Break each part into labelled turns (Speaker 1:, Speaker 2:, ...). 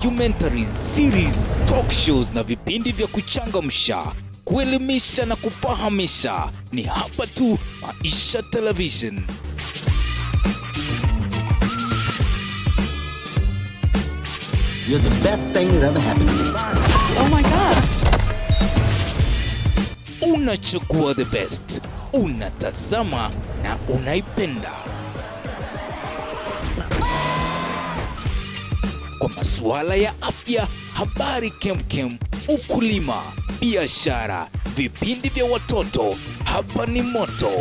Speaker 1: documentaries, series, talk shows na vipindi vya kuchangamsha, kuelimisha na kufahamisha. Ni hapa tu Maisha Television.
Speaker 2: You're the best thing that ever happened to me.
Speaker 3: Oh my God.
Speaker 1: Unachukua the best, unatazama na unaipenda. Kwa masuala ya afya, habari kemkem, ukulima, biashara, vipindi vya watoto, hapa ni moto.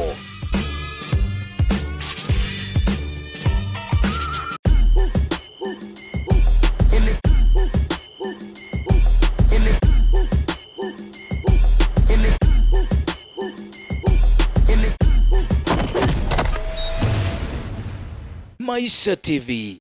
Speaker 1: Maisha TV.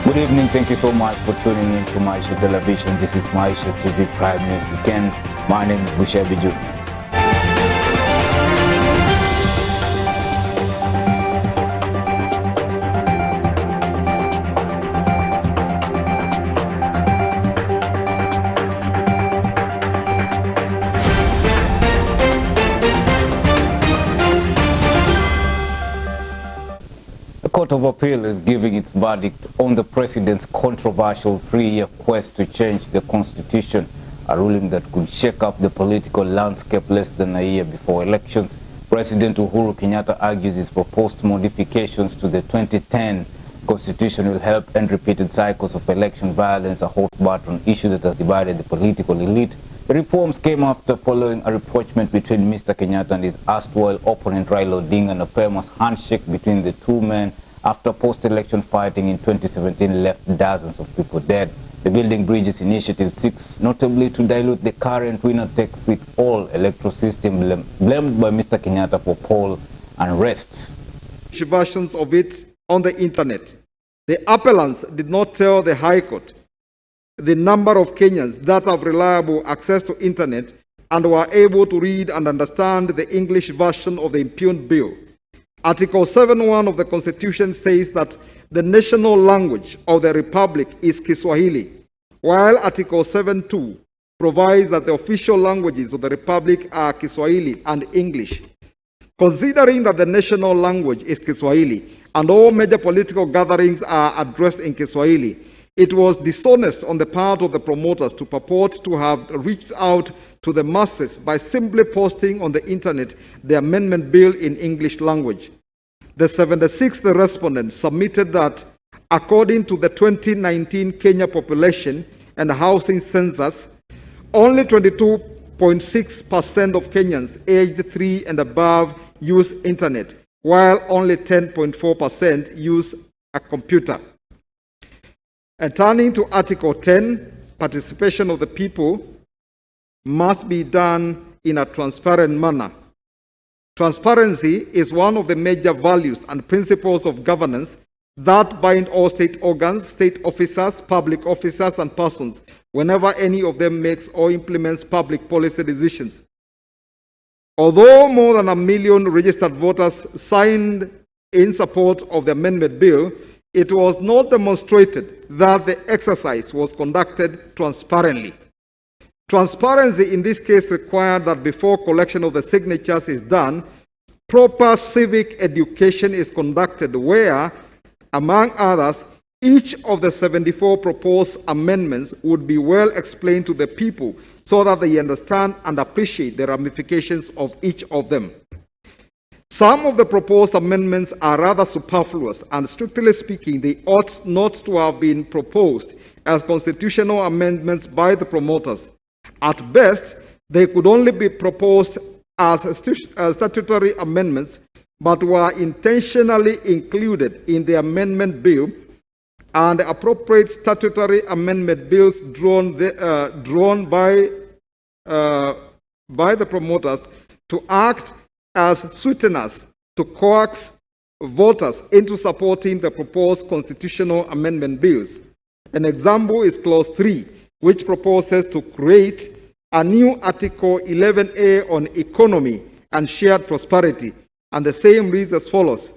Speaker 4: Good evening, thank you so much for tuning in to Maisha Television. This is Maisha TV Prime News Weekend. My name is Maisha Biju. The Court of Appeal is giving its verdict on the president's controversial 3-year quest to change the constitution, a ruling that could shake up the political landscape less than a year before elections. President Uhuru Kenyatta argues his proposed modifications to the 2010 constitution will help end repeated cycles of election violence, a hot button issue that has divided the political elite. The reforms came after following a rapprochement between Mr. Kenyatta and his erstwhile opponent Raila Odinga, and a famous handshake between the two men after post-election fighting in 2017 left dozens of people dead. The Building Bridges initiative seeks notably to dilute the current winner-takes-it-all electoral system blamed by Mr. Kenyatta for poll unrest.
Speaker 5: Versions of it on the internet. The appellants did not tell the High Court the number of Kenyans that have reliable access to internet and were able to read and understand the English version of the impugned bill. Article 7.1 of the Constitution says that the national language of the Republic is Kiswahili, while Article 7.2 provides that the official languages of the Republic are Kiswahili and English. Considering that the national language is Kiswahili and all major political gatherings are addressed in Kiswahili, it was dishonest on the part of the promoters to purport to have reached out to the masses by simply posting on the internet the amendment bill in English language. The 76th respondent submitted that, according to the 2019 Kenya population and housing census, only 22.6% of Kenyans aged 3 and above use internet, while only 10.4% use a computer. And turning to Article 10, participation of the people must be done in a transparent manner. Transparency is one of the major values and principles of governance that bind all state organs, state officers, public officers, and persons whenever any of them makes or implements public policy decisions. Although more than 1 million registered voters signed in support of the amendment bill, it was not demonstrated that the exercise was conducted transparently. Transparency in this case required that before collection of the signatures is done, proper civic education is conducted where, among others, each of the 74 proposed amendments would be well explained to the people so that they understand and appreciate the ramifications of each of them. Some of the proposed amendments are rather superfluous, and strictly speaking, they ought not to have been proposed as constitutional amendments by the promoters. At best, they could only be proposed as statutory amendments, but were intentionally included in the amendment bill, and appropriate statutory amendment bills drawn by the promoters to act as sweeteners to coax voters into supporting the proposed constitutional amendment bills. An example is Clause 3, which proposes to create a new Article 11A on economy and shared prosperity, and the same reads as follows: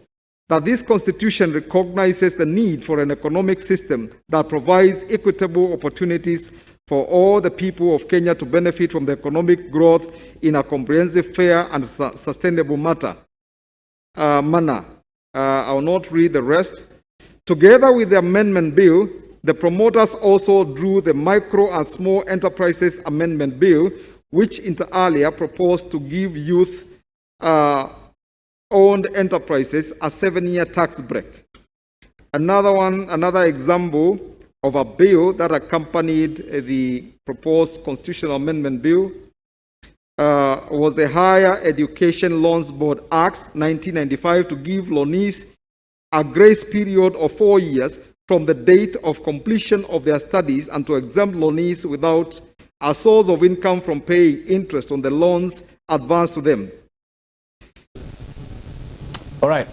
Speaker 5: that this constitution recognizes the need for an economic system that provides equitable opportunities for all the people of Kenya to benefit from the economic growth in a comprehensive, fair, and sustainable manner. I will not read the rest. Together with the amendment bill, the promoters also drew the Micro and Small Enterprises Amendment Bill, which inter alia proposed to give youth-owned enterprises a 7-year tax break. Another example of a bill that accompanied the proposed constitutional amendment bill was the Higher Education Loans Board Act 1995 to give loanees a grace period of 4 years from the date of completion of their studies and to exempt loanees without a source of income from paying interest on the loans advanced to them.
Speaker 4: All right.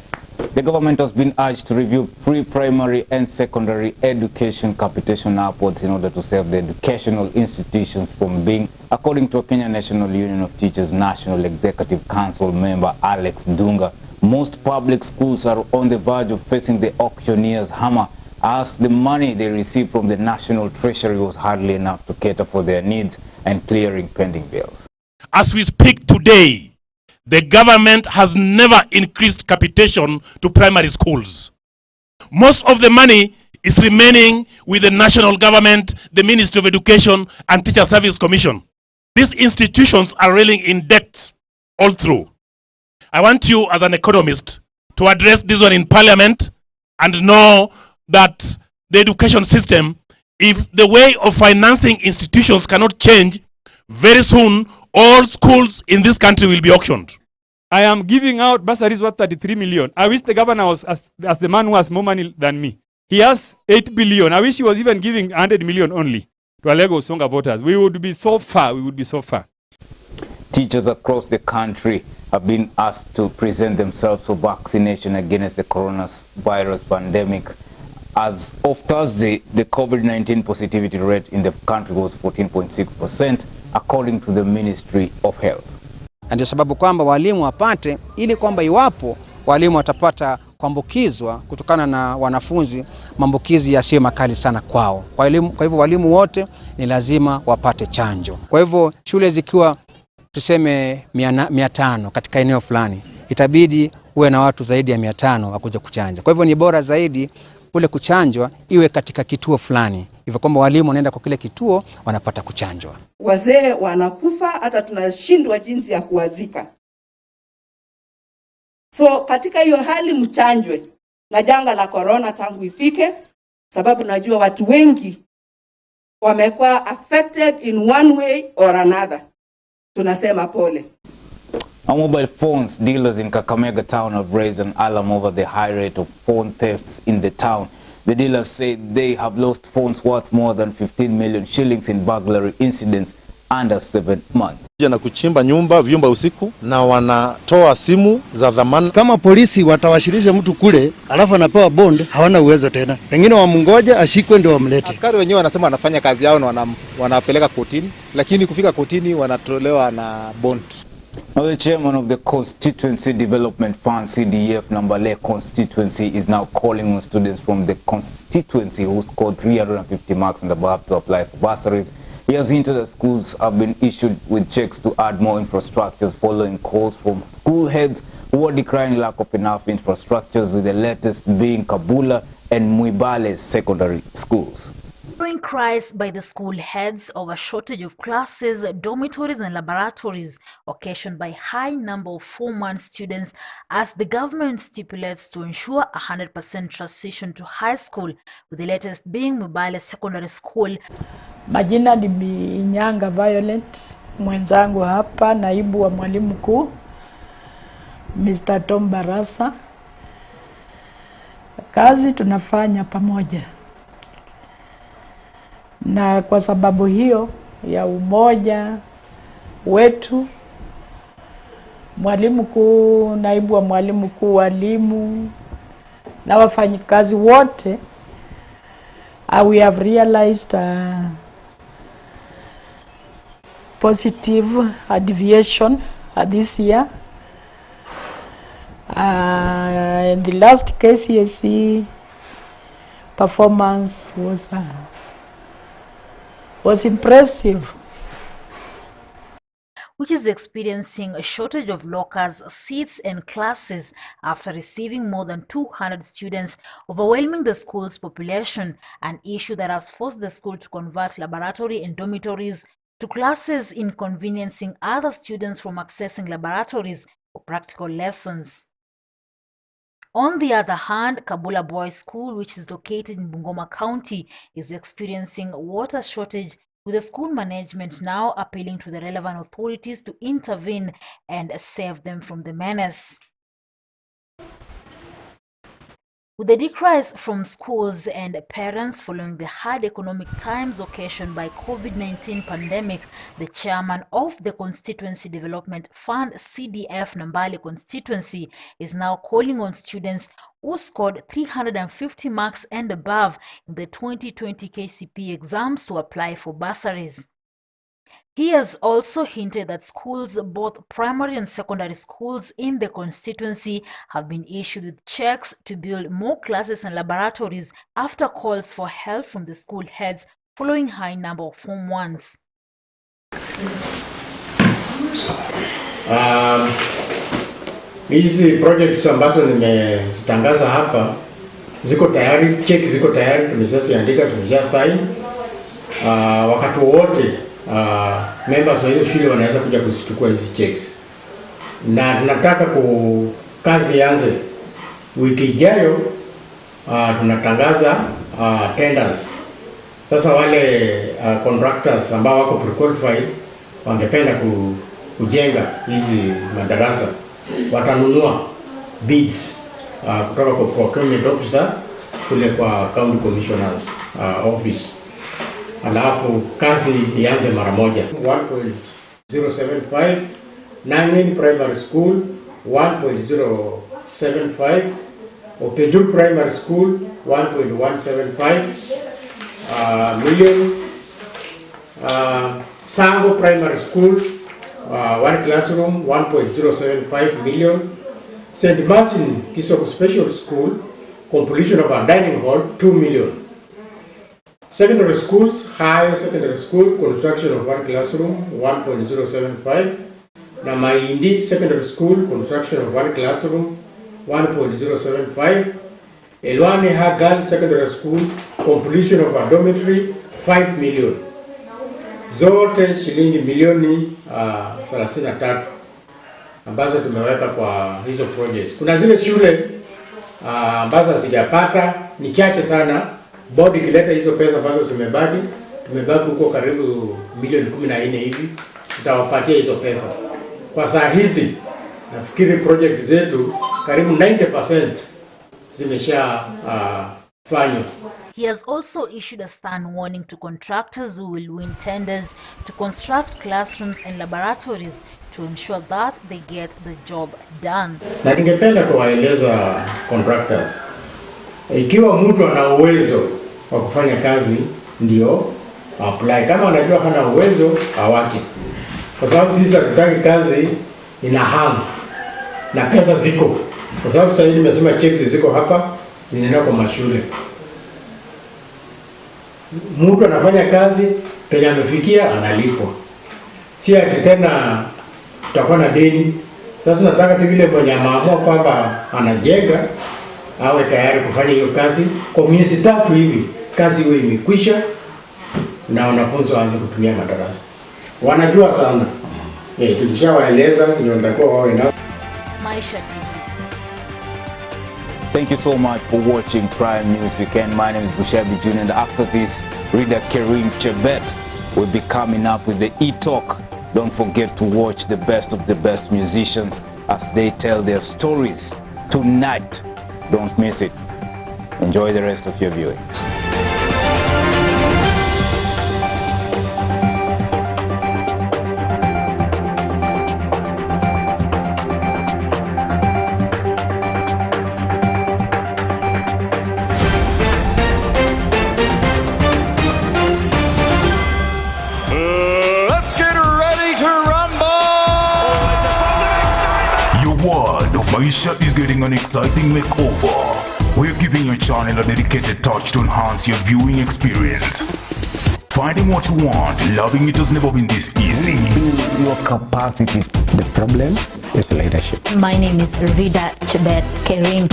Speaker 4: The government has been urged to review pre-primary and secondary education capitation upwards in order to save the educational institutions from being, according to a Kenya National Union of Teachers National Executive Council member Alex Dunga, most public schools are on the verge of facing the auctioneer's hammer, as the money they received from the National Treasury was hardly enough to cater for their needs and clearing pending bills.
Speaker 3: As we speak today, the government has never increased capitation to primary schools. Most of the money is remaining with the national government, the Ministry of Education, and Teacher Service Commission. These institutions are reeling in debt all through. I want you as an economist to address this one in Parliament and know that the education system, if the way of financing institutions cannot change, very soon all schools in this country will be auctioned.
Speaker 6: I am giving out bursaries worth 33 million. I wish the governor was as the man who has more money than me. He has 8 billion. I wish he was even giving 100 million only to Alego Songa voters. We would be so far. We would be so far.
Speaker 4: Teachers across the country have been asked to present themselves for vaccination against the coronavirus pandemic. As of Thursday, the COVID-19 positivity rate in the country was 14.6%, according to the Ministry of Health.
Speaker 7: Ndio sababu kwamba walimu wapate, ili kwamba iwapo walimu watapata kuambukizwa kutokana na wanafunzi, maambukizi yasiyo makali sana kwao. Kwa hivyo walimu wote ni lazima wapate chanjo. Kwa hivyo shule zikiwa tuseme 500 katika eneo fulani, itabidi uwe na watu zaidi ya 500 wakuja kuchanja. Kwa hivyo ni bora zaidi kule kuchanjwa iwe katika kituo fulani, hivyo kwamba walimu wanaenda kwa kile kituo wanapata kuchanjwa.
Speaker 8: Wazee wanakufa, hata tunashindwa jinsi ya kuwazika. So katika hiyo hali mchanjwe na janga la corona tangu ifike, sababu najua watu wengi wamekuwa affected in one way or another. Tunasema pole.
Speaker 4: Our mobile phones dealers in Kakamega town have raised an alarm over the high rate of phone thefts in the town. The dealers say they have lost phones worth more than 15 million shillings in burglary incidents under 7 months.
Speaker 9: Na kuchimba vyumba usiku na wanatoa simu za dhamana.
Speaker 10: Kama polisi watawashirisha mtu kule alafu anapewa bond, hawana uwezo tena. Pengine wamngoje ashikwe ndio wamlete.
Speaker 11: Askari wenyewe wanasema wanafanya kazi yao na wanapeleka kotini, lakini kufika kotini wanatolewa na bond.
Speaker 4: Now, the chairman of the Constituency Development Fund, CDF, Nambale constituency is now calling on students from the constituency who scored 350 marks and above to apply for bursaries. He has hinted that schools have been issued with checks to add more infrastructures following calls from school heads who are decrying lack of enough infrastructures, with the latest being Kabula and Muibale secondary schools.
Speaker 12: Following cries by the school heads over shortage of classes, dormitories and laboratories occasioned by high number of four-month students, as the government stipulates to ensure 100% transition to high school, with the latest being Muibale secondary school.
Speaker 13: Majina ni Nyanga Violet, mwenzangu hapa naibu wa mwalimu mkuu Mr. Tom Barasa. Kazi tunafanya pamoja, na kwa sababu hiyo ya umoja wetu, mwalimu mkuu, naibu wa mwalimu mkuu, walimu na wafanyikazi wote, we have realized positive deviation this year. In the last KCSE performance was impressive,
Speaker 12: which is experiencing a shortage of lockers, seats and classes after receiving more than 200 students, overwhelming the school's population, an issue that has forced the school to convert laboratory and dormitories to classes, inconveniencing other students from accessing laboratories for practical lessons. On the other hand, Kabula Boys School, which is located in Bungoma County, is experiencing water shortage, with the school management now appealing to the relevant authorities to intervene and save them from the menace. With the decrease from schools and parents following the hard economic times occasioned by COVID-19 pandemic, the chairman of the Constituency Development Fund, CDF Nambale constituency, is now calling on students who scored 350 marks and above in the 2020 KCPE exams to apply for bursaries. He has also hinted that schools, both primary and secondary schools in the constituency, have been issued with checks to build more classes and laboratories after calls for help from the school heads following high number of Form 1s.
Speaker 14: Hizi projects ambazo nimezitangaza hapa ziko tayari, check ziko tayari, tumeshaandika, tumesha sign. Wakati wote members wa hizo shule wanaweza kuja kuzichukua hizi checks. Na tunataka kazi ianze wiki ijayo. Tunatangaza tenders. Sasa wale contractors ambao wako pre-qualified wangependa kujenga hizi madarasa watanunua bids kutoka kwa procurement officer kule kwa county commissioners office. Alafu kazi ianze mara moja. 1.075 Nangin Primary School 1.075, Opejur Primary School 1.175 million, Sango Primary School one classroom 1.075 million, St. Martin Kisoko Special School completion of a dining hall 2 million. Secondary schools, higher secondary school, construction of one classroom, 1.075. Namaindi Secondary School, construction of one classroom, 1.075. Elwaneha Girls Secondary School, completion of a dormitory, 5 million. Zote shilingi milioni 33 ambazo tumeweka kwa hizo projects. Kuna zile shule ambazo hazijapata, ni chache sana. Board ikileta hizo pesa ambazo tumebaki huko karibu milioni 14 hivi, tutawapatia hizo pesa. Kwa saa hizi nafikiri project zetu karibu 90% zimesha fanywa.
Speaker 12: He has also issued a stern warning to contractors who will win tenders to construct classrooms and laboratories to ensure that they get the job done.
Speaker 14: Na ningependa kuwaeleza contractors, ikiwa mtu ana uwezo wa kufanya kazi ndio apply. Kama anajua hana uwezo awache, kwa sababu sisi hatutaki kazi ina hamu na pesa ziko, kwa sababu sasa hivi nimesema checks ziko hapa zinaenda kwa mashule. Mtu anafanya kazi penye amefikia analipwa, si ati tena tutakuwa na deni. Sasa tunataka tu vile mwenye maamua kwamba anajenga awe tayari kufanya hiyo kazi kwa miezi 3 hivi, kazi iwe imekwisha na wanafunzi waanze kutumia madarasa. Wanajua sana. Tulishawaeleza ndio nitakuwa wawe na
Speaker 12: Maisha TV.
Speaker 4: Thank you so much for watching Prime News Weekend. My name is Bushabi Jr. and after this, Reader Karim Chebet will be coming up with the e-talk. Don't forget to watch the best musicians as they tell their stories tonight. Don't miss it. Enjoy the rest of your viewing.
Speaker 15: Let's get ready to rumble! Your world of Maisha is getting an exciting makeover. We're giving your channel a dedicated touch to enhance your viewing experience. Finding what you want, loving it has never been this easy.
Speaker 16: Build your capacity. The problem is leadership.
Speaker 12: My name is Reader Chebet Karim.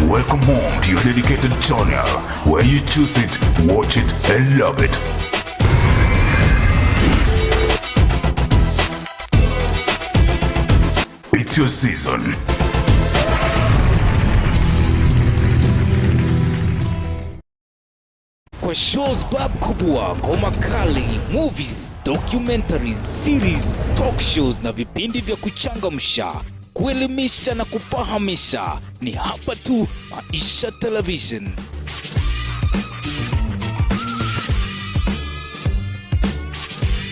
Speaker 15: Welcome home to your dedicated channel, where you choose it, watch it, and love it. It's your season.
Speaker 1: Kwa shows bab kubwa, ngoma kali, movies, documentaries, series, talk shows na vipindi vya kuchangamsha, kuelimisha na kufahamisha, ni hapa tu Maisha Television.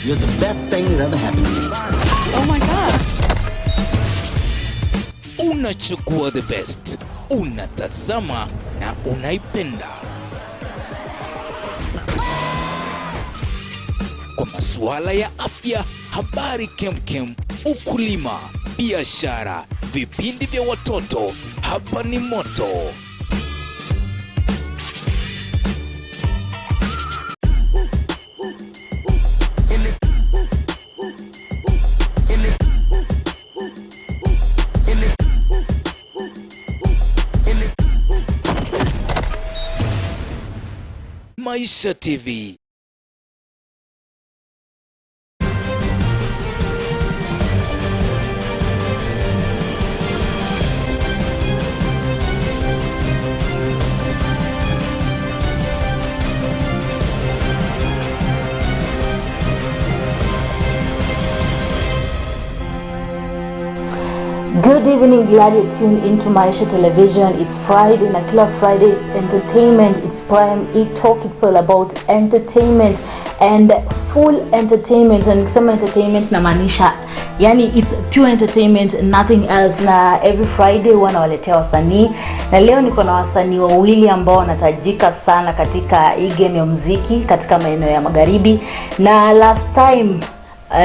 Speaker 2: You're the best thing that ever happened to me.
Speaker 1: Oh my God! Unachukua the best, unatazama na unaipenda. Kwa masuala ya afya, habari kemkem, ukulima, biashara, vipindi vya watoto, hapa ni moto. Maisha TV.
Speaker 17: Good evening, glad you tuned into Maisha Television. It's Friday, na kila Friday it's entertainment, it's Prime e-talk, it's all about entertainment and full entertainment. And nikisema entertainment namaanisha yani it's pure entertainment, nothing else. Na every Friday wanawaletea wasanii, na leo niko na wasanii wawili ambao wanatajika sana katika hii game ya muziki katika maeneo ya magharibi, na last time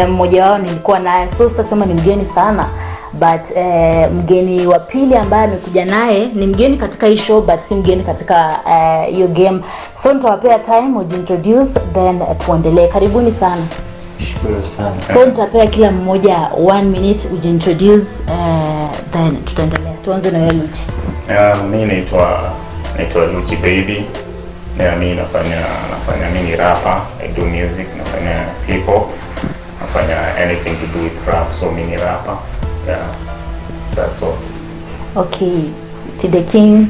Speaker 17: mmoja wao nilikuwa naye, so sitasema ni mgeni sana, but mgeni wa pili ambaye amekuja naye ni mgeni katika hii show but si mgeni katika hiyo game. So nitawapea time ujiintroduce then tuendelee. Karibuni sana.
Speaker 18: Shukuru sana.
Speaker 17: So nitapea kila mmoja 1 minute ujiintroduce then tutaendelea. Tuanze na wewe Luchi.
Speaker 18: Mimi naitwa Luchi Baby. Mimi nafanya mimi rapper, I do music, nafanya hip hop, nafanya anything to do with rap, so mimi rapper. Yeah, that's all.
Speaker 17: Okay, to the king.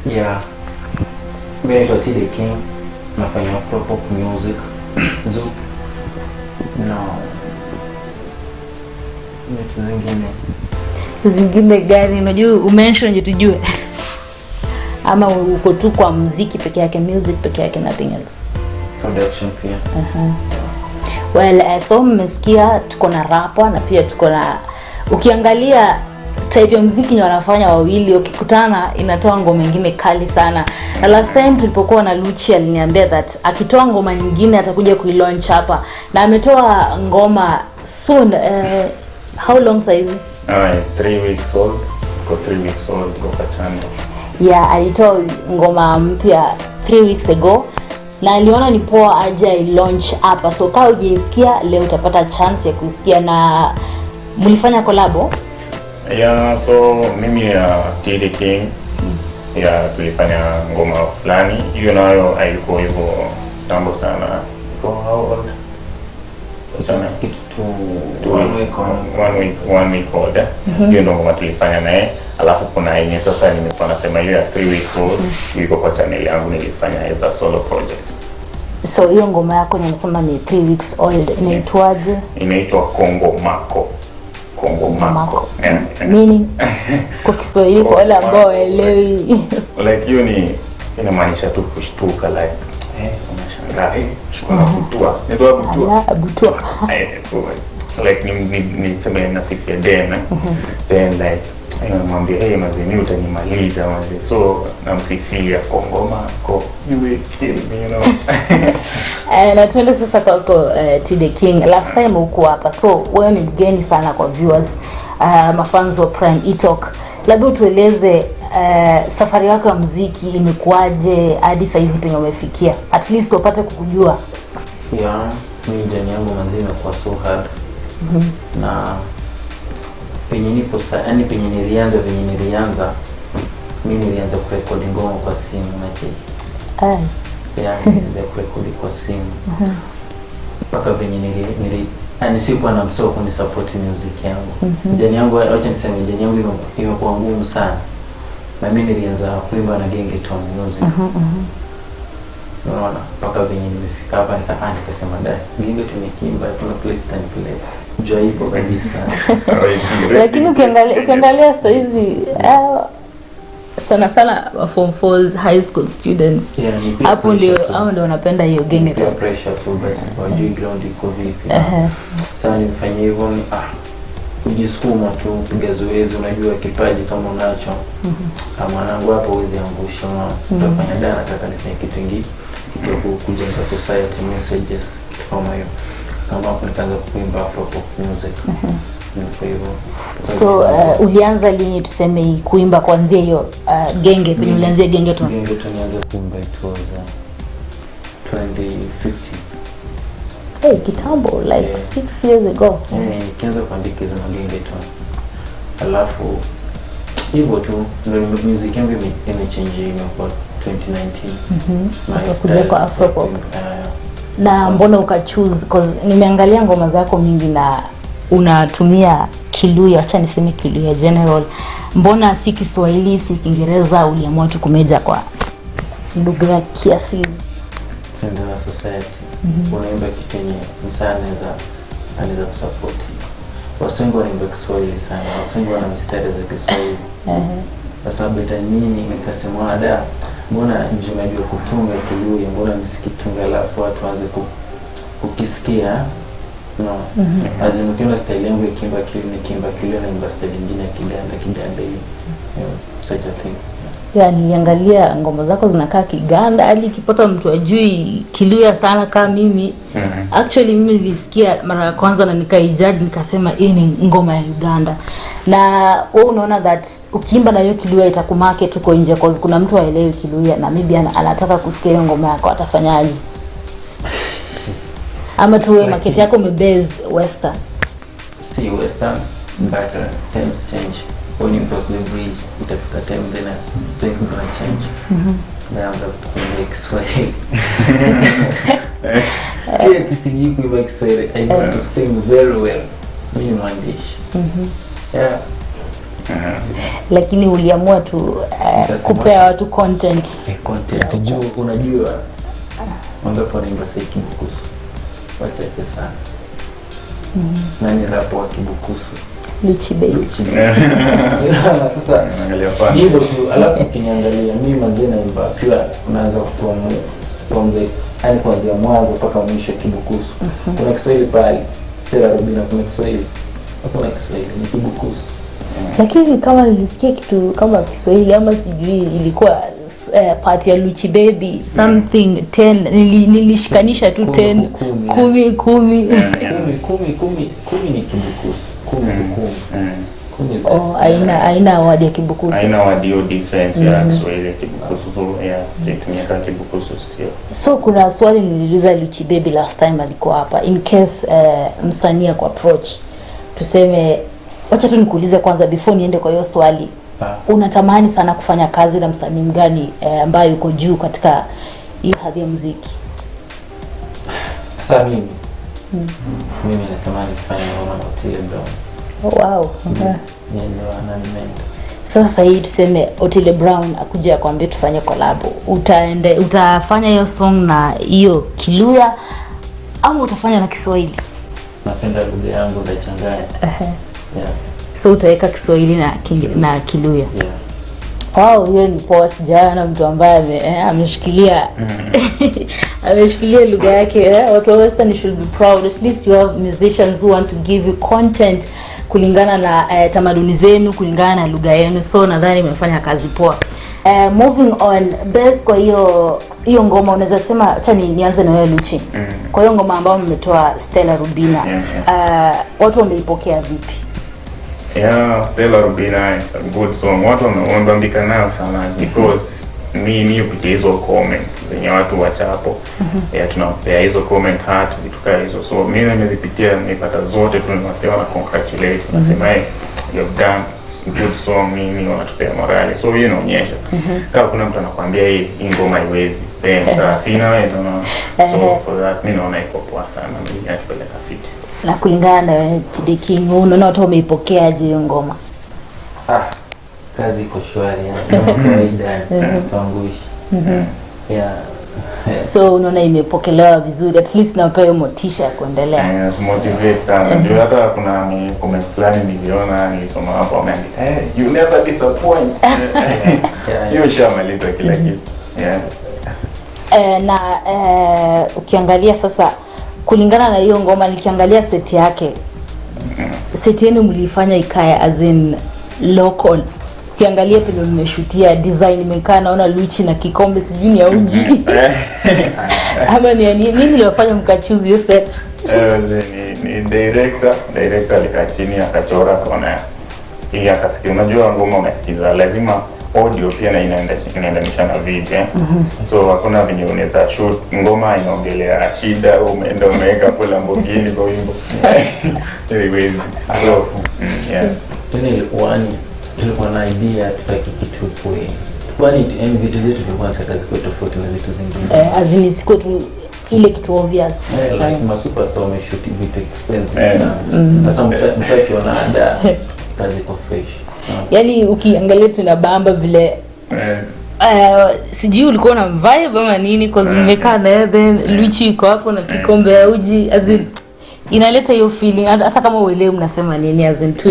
Speaker 19: Yeah, mimi naitwa T the King, nafanya pop music. Zoo. No.
Speaker 12: Zingine gani unajua umention nje tujue? Ama uko tu kwa muziki peke yake, music peke yake, nothing else?
Speaker 19: Production pia.
Speaker 12: Well, so mmesikia tuko na rapper na pia tuko na, ukiangalia type ya muziki wanafanya wawili, ukikutana inatoa ngoma nyingine kali sana. Na last time tulipokuwa na Luchi aliniambia that akitoa ngoma nyingine atakuja kuilaunch hapa, na ametoa ngoma soon. How long size?
Speaker 18: 3 weeks old. Got 3 weeks old kwa channel.
Speaker 12: Yeah, alitoa ngoma mpya 3 weeks ago na aliona ni poa aje I launch hapa. So kama hujisikia leo utapata chance ya kusikia. Na mlifanya collabo?
Speaker 18: Yeah, so mimi TD King tulifanya ngoma fulani. Hiyo nayo haikuwa hivyo tambo sana. How old? One week old. Hiyo ndio ngoma tulifanya naye. Alafu kuna yenye sasa nimekuwa nasema hiyo ya 3 weeks old iko kwa channel yangu, nilifanya as a solo project.
Speaker 12: So hiyo ngoma yako nimesema ni 3 weeks old, inaitwaje?
Speaker 18: Inaitwa Kongo Mako. Yeah.
Speaker 12: Meaning kwa Kiswahili kwa wale ambao waelewi.
Speaker 18: Like hiyo ni inamaanisha tu kushtuka, like unashangaa shukana kutua. Ndio
Speaker 12: butua.
Speaker 18: Like ni sema na siku ya dena. Then like mwambie hey mazini utanimaliza mwanzo. So namsifia Kongo Mako. You will kill me, you know.
Speaker 12: Na tuende sasa kwako TD King. Last time uko hapa, so wewe ni mgeni sana kwa viewers, mafans wa Prime E-Talk. Labda utueleze safari yako ya muziki imekuaje hadi sasa hivi penye umefikia, at least upate kukujua.
Speaker 19: Yeah, mimi jani yangu mazima kwa so hard. Na penye nipo sasa, yani penye nilianza mimi nilianza kurekodi ngoma kwa simu na cheki. Nilianza kurekodi kwa simu. Mpaka penye yani sikuwa na msoko kuni support music yangu. Jani yangu, acha niseme jani yangu imekuwa ngumu sana. Na mimi nilianza kuimba na Gengeton music. Unaona, mpaka penye nimefika hapa nikasema dai, Gengeton nikiimba tuna place tani play. Jua ipo kabisa.
Speaker 12: Lakini ukiangalia sasa hizi sana form 4 high school students, hapo ndio wanapenda hiyo Gengeton.
Speaker 19: Pressure tu but wajui ground iko vipi. Sasa nifanye hivyo ni kujisukuma tu, piga zoezi, unajua kipaji kama unacho. Mwanangu hapo huwezi angusha, utafanya dana, nataka nifanye kitu kingine kujenga society messages kama hiyo. Kama hapo nikaanza kuimba Afro music. Kwa hivyo.
Speaker 12: So ulianza lini tuseme kuimba kuanzia hiyo genge penye ulianzia Gengeton?
Speaker 19: Gengeton nianza kuimba it was 2015.
Speaker 12: Kitambo, like 6 years ago.
Speaker 19: Nikianza kuandika hizo Gengeton. Alafu hivyo tu ndio music yangu imechange kwa 2019.
Speaker 12: Kuja kwa Afro pop. Na mbona ukachoose, cause nimeangalia ngoma zako mingi na unatumia Kiluya, acha niseme Kiluya general. Mbona si Kiswahili, si Kiingereza, uliamua tu kumeja kwa lugha ya kiasili?
Speaker 19: Tendana society. Unaimba kitu yenye msana anaweza kusupport. Wasengo wanaimba Kiswahili sana. Wasengo wana mistari za Kiswahili. Sasa beta mimi nikasema da, mbona njimajua kutunga Kiluya, mbona nisikitunga alafu watu waanze kukisikia. No. Azimukiona style yangu ikimba Kiluya na imba style nyingine ya Kiganda hiyo. Such a thing.
Speaker 12: Niangalia ngoma zako zinakaa Kiganda, hadi kipata mtu ajui Kiluya sana kama mimi. Actually mimi nilisikia mara ya kwanza na nikaijudge, nikasema hii ni ngoma ya Uganda. Na wewe unaona that ukiimba na hiyo Kiluya itakumarket tuko nje, cause kuna mtu aelewi Kiluya na maybe anataka kusikia hiyo ngoma yako, atafanyaje? Ama tuwe market yako umebase western?
Speaker 19: Si western, but times change. When you cross the bridge, itafika time then things gonna change. Now I'm going to Kiswahili. Si ati sijui kuimba Kiswahili. I know to sing very well. Mimi ni mwandishi. Yeah.
Speaker 12: Lakini uliamua tu kupea watu content.
Speaker 19: Content. Unajua wangapi wanaimba sasa Kimbukusu? wachache sana. Nani rapo wa Kibukusu?
Speaker 17: Luchi Baby.
Speaker 19: Sasa hivyo tu, alafu ukiniangalia mimi manzee naimba pia unaanza kutoa yani kuanzia mwanzo mpaka mwisho Kibukusu. Kuna Kiswahili pale, Stella Rubina kuna Kiswahili. Hakuna Kiswahili, ni Kibukusu.
Speaker 17: Lakini kama nilisikia kitu kama Kiswahili ama sijui ilikuwa part ya Luchi Baby something 10 nilishikanisha tu 10 10
Speaker 19: ni Kibukusu. 10.
Speaker 17: Oh, aina wadi ya Kibukusu.
Speaker 18: Aina wadi yo difference ya Kiswahili Kibukusu. So yeah, tunatumia kama Kibukusu sio.
Speaker 17: So kuna swali niliuliza Luchi Baby last time alikuwa hapa. In case msanii kwa approach tuseme, wacha tu nikuulize kwanza before niende kwa hiyo swali. Unatamani sana kufanya kazi na msanii mgani ambaye yuko juu katika hii hadhi ya muziki?
Speaker 19: Sasa mimi natamani kufanya na Otile Brown.
Speaker 17: Wow.
Speaker 19: Ndio ananimenda.
Speaker 17: Sasa hii tuseme Otile Brown akuja akwambie tufanye collab. Utafanya hiyo song na hiyo Kiluya au utafanya na Kiswahili?
Speaker 19: Napenda lugha yangu ndachanganya. Yeah.
Speaker 17: So utaweka Kiswahili na Kiluya.
Speaker 19: Yeah.
Speaker 17: Wow, hiyo ni poa, sijaona mtu ambaye ameshikilia ameshikilia lugha yake. Watu wa Western should be proud. At least you have musicians who want to give you content kulingana na tamaduni zenu, kulingana na lugha yenu. So nadhani umefanya kazi poa. Moving on, best kwa hiyo ngoma unaweza sema, acha nianze na wewe Luchi. Kwa hiyo ngoma ambayo mmetoa Stella Rubina, watu wameipokea vipi?
Speaker 18: Yeah, Stella Rubina is a good song. Watu wamebambika nayo sana because mimi kupitia hizo comment zenye watu wachapo. Yeah, tunapea hizo comment heart vitu kama hizo. So mimi nimezipitia, nimepata zote, tunasema na congratulate, tunasema you've done good song, mimi wanatupea morale. So hiyo inaonyesha kama kuna mtu anakuambia hii ngoma haiwezi, then sasa sinaweza na so for that mimi naona iko poa sana, mimi natupeleka fit.
Speaker 17: Na kulingana na TD King, unaona watu wameipokeaje hiyo ngoma?
Speaker 19: Kazi iko shwari yani kawaida tuanguishi. Yeah.
Speaker 17: So unaona imepokelewa vizuri, at least na upewe motisha ya kuendelea.
Speaker 18: Motivate sana. Ndio hata kuna comment fulani niliona nilisoma hapo ameandika you never disappoint. Hiyo shamaliza kila kitu. Yeah.
Speaker 17: Na ukiangalia sasa kulingana na hiyo ngoma, nikiangalia set yake, set yenu mlifanya ikae as in local. Ukiangalia penye mmeshutia design imekaa, naona Luchi na kikombe sijui ni auji. Ama ni nini niliwafanya mkachoose hiyo set?
Speaker 18: Ni director alikaa chini akachora kona hii, akasikia unajua ngoma unasikiza lazima audio pia na inaendanisha na video. So hakuna venye unaweza shoot ngoma inaongelea shida umeenda unaweka kwa Lamborghini kwa wimbo. Anyway, so yeah.
Speaker 19: Tulikuwa na idea tutaki kitu kwani vitu zetu tulikuwa tunataka zikuwe tofauti na vitu zingine.
Speaker 17: Azini siko tu ile kitu obvious.
Speaker 19: Like ma superstar wameshoot vitu expensive sana. Sasa mtakiona ada kazi kwa fresh.
Speaker 17: Yaani ukiangalia tuna Bamba vile sijui ulikuwa na vibe ama nini, cause mmekaa na then Luchi iko hapo na kikombe ya uji, azin inaleta hiyo feeling hata kama uelewi mnasema nini, azin tu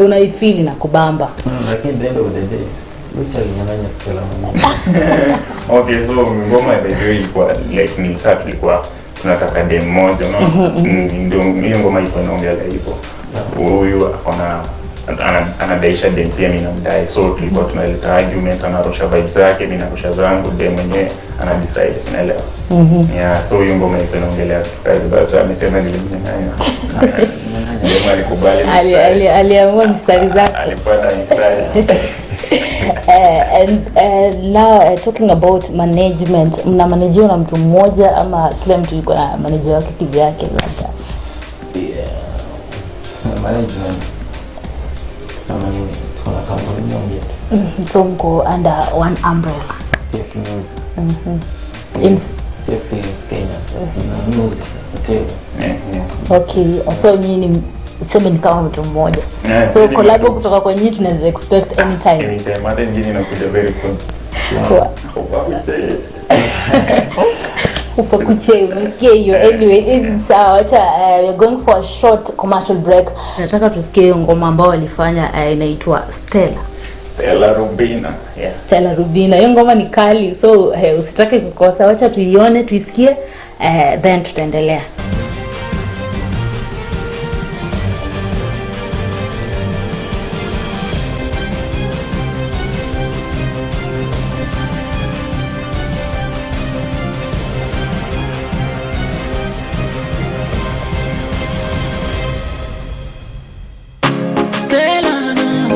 Speaker 17: unaifeel na kubamba.
Speaker 19: Lakini the end of the day Luchi alinyang'anya Stella mwenyewe.
Speaker 18: Okay, so ngoma ilikuwa like ni kati ilikuwa tunataka dem moja ndio hiyo ngoma iko inaongelea hivyo. Huyu akona anadaisha dem pia mimi namdai, so tulikuwa tunaleta argument, anarusha vibes zake, mimi narusha zangu, dem mwenyewe ana decide, unaelewa. Yeah, so hiyo ngoma iko inaongelea kazi basi amesema nilimnyang'anya. Dem alikubali,
Speaker 17: aliamua mstari zake,
Speaker 18: alipata mstari.
Speaker 17: And now talking about management, mna manager na mtu mmoja ama kila mtu yuko na manager wake kivyake labda?
Speaker 19: Management kama ni tuna kampuni moja.
Speaker 17: So mko under one umbrella. In
Speaker 19: Kenya.
Speaker 17: Okay, so nyinyi useme ni kama mtu mmoja. So collab kutoka kwa nyinyi tunaweza expect anytime.
Speaker 18: Anytime, hata nyinyi inakuja very soon.
Speaker 17: Upakuche, umesikia hiyo. Anyway, we're going for a short commercial break. Nataka tusikie hiyo ngoma ambao walifanya inaitwa Stella
Speaker 18: Rubina.
Speaker 17: Yes, Stella Rubina. Hiyo ngoma ni kali, so usitake kukosa. Wacha tuione, tuisikie, then tutaendelea.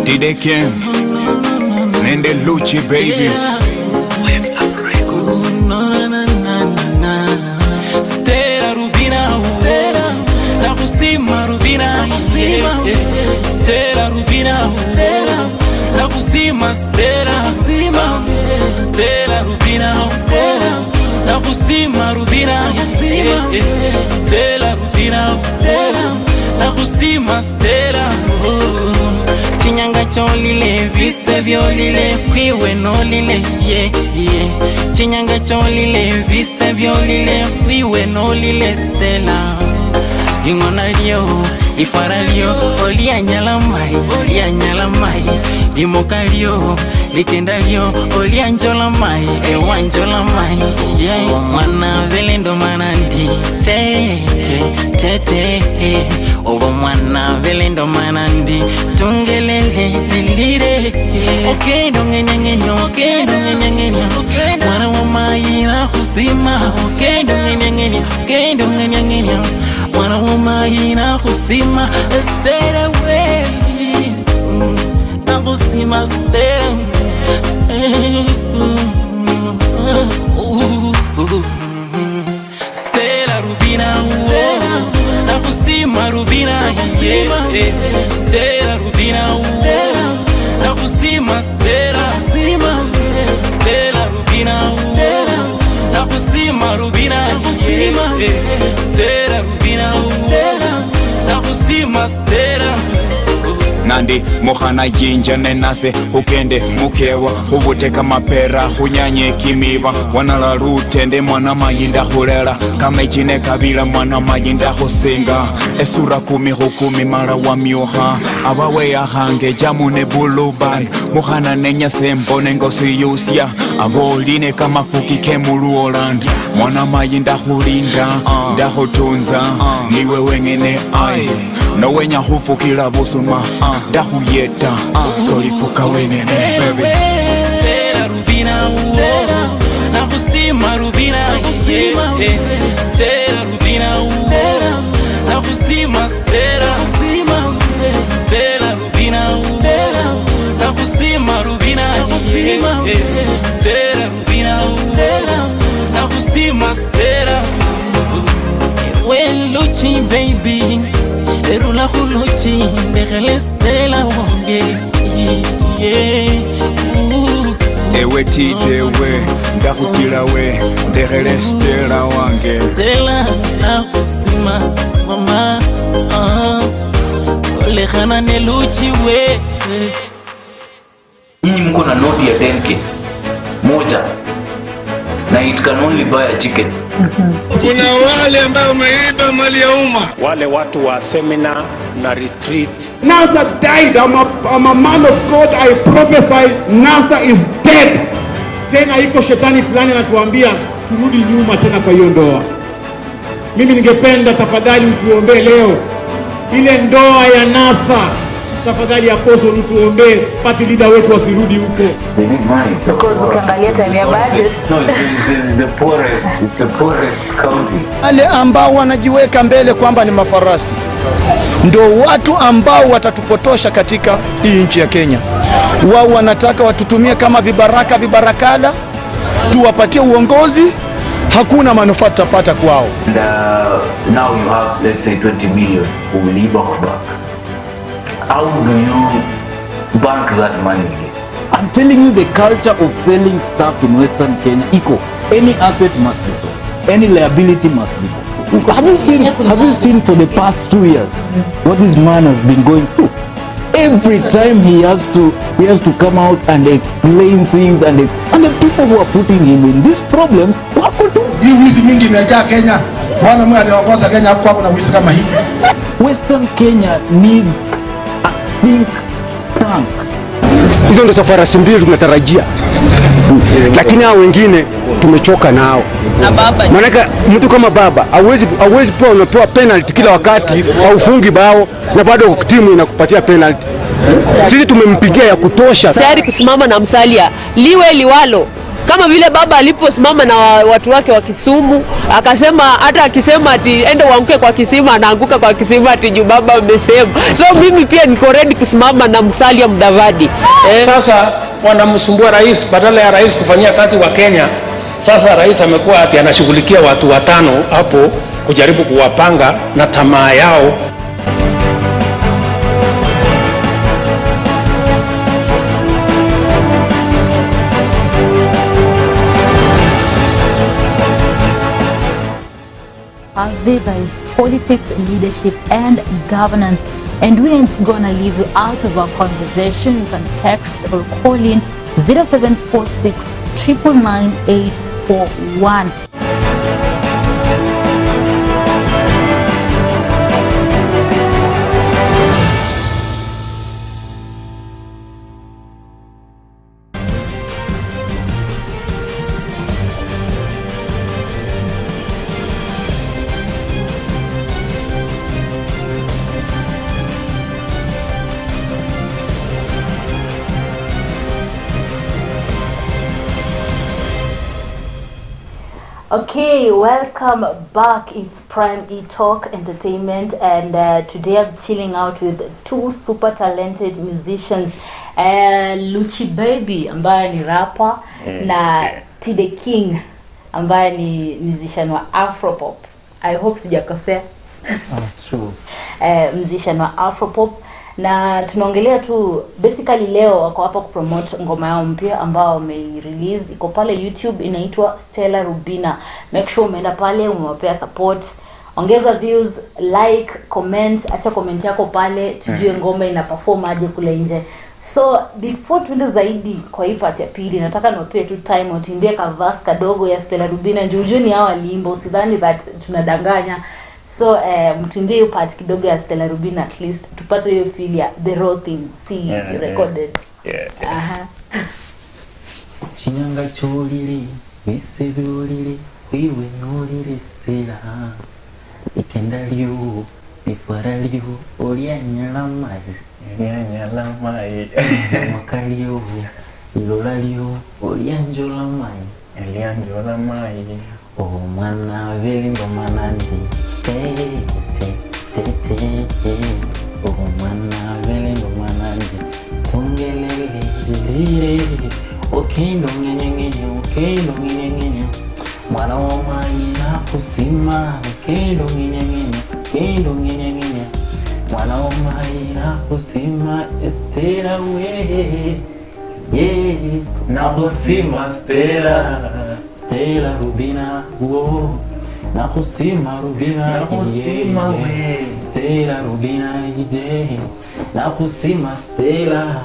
Speaker 15: Dide Ken, Nende Luchi baby.
Speaker 20: Wave Up Records. Stella Rubina, Stella, la kusima Rubina, Stella Rubina, Stella, la kusima Stella, Stella Rubina, Stella, la kusima Rubina, Stella Rubina, Stella, la kusima Stella. Chinyanga cholile, vise violile, kwiwe nolile, yeah, yeah. Chinyanga cholile, vise violile, kwiwe nolile, Stella. Ingona lio, ifara lio, olia nyala mai, limoka lio, likenda lio, olia njola mai, ewa njola mai, yeah. Mwana velendo manandi, te, oba mwana velendo manandi, tungelele lilire, okendo ngenyengenyo, mwana wa mai na kusima, okendo ngenyengenyo, mwana wa mai na kusima, stay away, na kusima stay. Stella Rubina, na kusima Rubina, Stella Rubina, na kusima Stella, Stella Rubina, na kusima Rubina, Stella Rubina, na kusima Stella.
Speaker 15: Nandi mohana yinja nenase ukende mukewa ubuteka mapera hunyanye kimiba wanala rutende mwana mayinda hulela kama ichine kabila mwana mayinda husinga esura 10 mara wa myoha abawe ya hange jamune buluban mohana nenya sembone ngosi yusia aboline kama fukike muluoland mwana mayinda hulinda ndahutunza niwe wengene ai no wenya hufukila busuma dahuyeta solifuka wengene baby.
Speaker 20: Stella Rubina, na kusima Rubina, Stella Rubina, na kusima Stella, Stella Rubina, na kusima Rubina, Stella Rubina, na kusima Stella. Well, Luchi baby, erula huluchi, dejele Stella wange,
Speaker 15: ewe tidewe, ndakutila we, dejele Stella wange.
Speaker 20: Stella na kusima mama, olehana ne Luchi we.
Speaker 21: Nyinyi mko na noti ya 10k moja na it can only buy a chicken.
Speaker 22: Kuna wale ambao wameiba mali ya umma,
Speaker 23: wale watu wa seminar na retreat.
Speaker 24: NASA died. I'm a man of God. I prophesy NASA is dead. Tena iko shetani fulani anatuambia turudi nyuma tena kwa hiyo ndoa. Mimi ningependa tafadhali utuombee leo ile ndoa ya NASA. Tafadhali Apostle utuombee party leader wetu wasirudi huko.
Speaker 17: Because ukiangalia time ya budget,
Speaker 21: no, it's the poorest county.
Speaker 10: Wale ambao wanajiweka mbele kwamba ni mafarasi ndio watu ambao watatupotosha katika hii nchi ya Kenya. Wao wanataka watutumie kama vibarakala, tuwapatie uongozi, hakuna manufaa tutapata kwao.
Speaker 21: And now you have, let's say, 20 million who will leave back. How do you bank that money again?
Speaker 25: I'm telling you, the culture of selling stuff in Western Kenya, any asset must be sold, any liability must be sold. Have you seen for the past 2 years what this man has been going through? Every time he has to come out and explain things, and the people who are putting him in these problems,
Speaker 24: Hii wizi mingi imejaa Kenya. Bwana mwe aliongoza Kenya hapo na wizi kama hii.
Speaker 25: Western Kenya needs a think tank.
Speaker 24: Hizo ndio safari mbili tunatarajia. Lakini hao wengine tumechoka nao. Maana mtu kama baba hauwezi poa unapewa penalty kila wakati au ufungi bao na bado timu inakupatia penalty. Sisi tumempigia ya kutosha.
Speaker 3: Tayari kusimama na Musalia liwe liwalo. Kama vile baba aliposimama na watu wake wa Kisumu akasema hata akisema ati ende uanguke kwa kisima anaanguka kwa kisima ati juu baba amesema. So mimi pia niko ready kusimama na Musalia Mudavadi.
Speaker 23: Sasa wanamsumbua rais badala ya rais kufanyia kazi wa Kenya. Sasa rais amekuwa ati anashughulikia watu watano hapo kujaribu kuwapanga na tamaa yao.
Speaker 12: As there is politics, leadership, and governance, and we ain't gonna leave you out of our conversation. You can text or call in 0746 999 841.
Speaker 17: Okay, welcome back. It's Prime E-Talk Entertainment, and today I'm chilling out with two super talented musicians, Luchi Baby ambaye ni rapper na The King ambaye ni musician wa Afropop. I hope sijakosea.
Speaker 19: True.
Speaker 17: Musician wa Afropop, na tunaongelea tu basically leo wako hapa kupromote ngoma yao mpya ambao wame-release, iko pale YouTube, inaitwa Stella Rubina. Make sure umeenda pale, umewapea support, ongeza views, like, comment, acha comment yako pale tujue ngoma ina perform aje kule nje. So before tuende zaidi kwa hii part ya pili, nataka niwapee tu time utimbie ka verse kadogo ya Stella Rubina, njoo ni hao walimbo, usidhani that tunadanganya. So mtuimbie hiyo part kidogo ya Stella Rubina, at least tupate hiyo feel ya the raw thing, see recorded.
Speaker 19: Chinyanga cholili, wise violili, wiwe nolili Stella. Ikendaliyo, ifaraliyo, olia nyalamai. Nyalamai. Makaliyo, ilolaliyo, olia njolamai. Elia njolamai. Oh mana velimba manandi. Oh mana velimba manandi. Tungelele. Okay ndo ngenye. Mwana wa maina kusima. Okay ndo ngenye. Mwana wa maina kusima. Stella we. Yeah. Na kusima Stella. Stella Rubina, whoa. Nakusima Rubina, yeah. Stella Rubina, yeah. Nakusima Stella.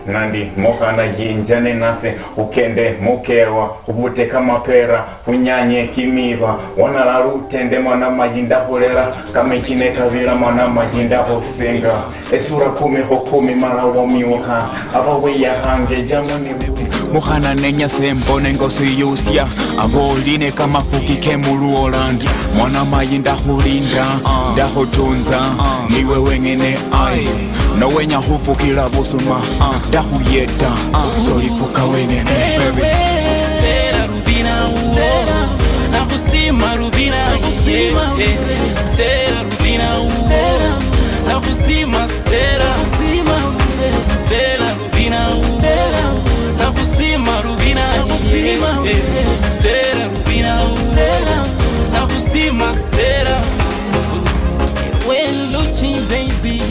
Speaker 18: Nandi moka na jinjane nase ukende mokerwa ubute kama pera unyanye kimiba wana la rutende mwana majinda holela kama ichine kavira mwana majinda hosenga esura 10 mara wa miwa abawe ya hange jamani
Speaker 1: Muhana nenya sembone ngosi yusia aboline kama fukike mulu Holland mwana mayinda hulinda daho tunza niwe wengene ai no wenya hufukila busuma dahu yeta solifuka wengene
Speaker 20: Stella Rubina nakusima Rubina Stella Rubina nakusima Stella Rubina nakusima Rubina Stella Rubina nakusima Stella when Luchi baby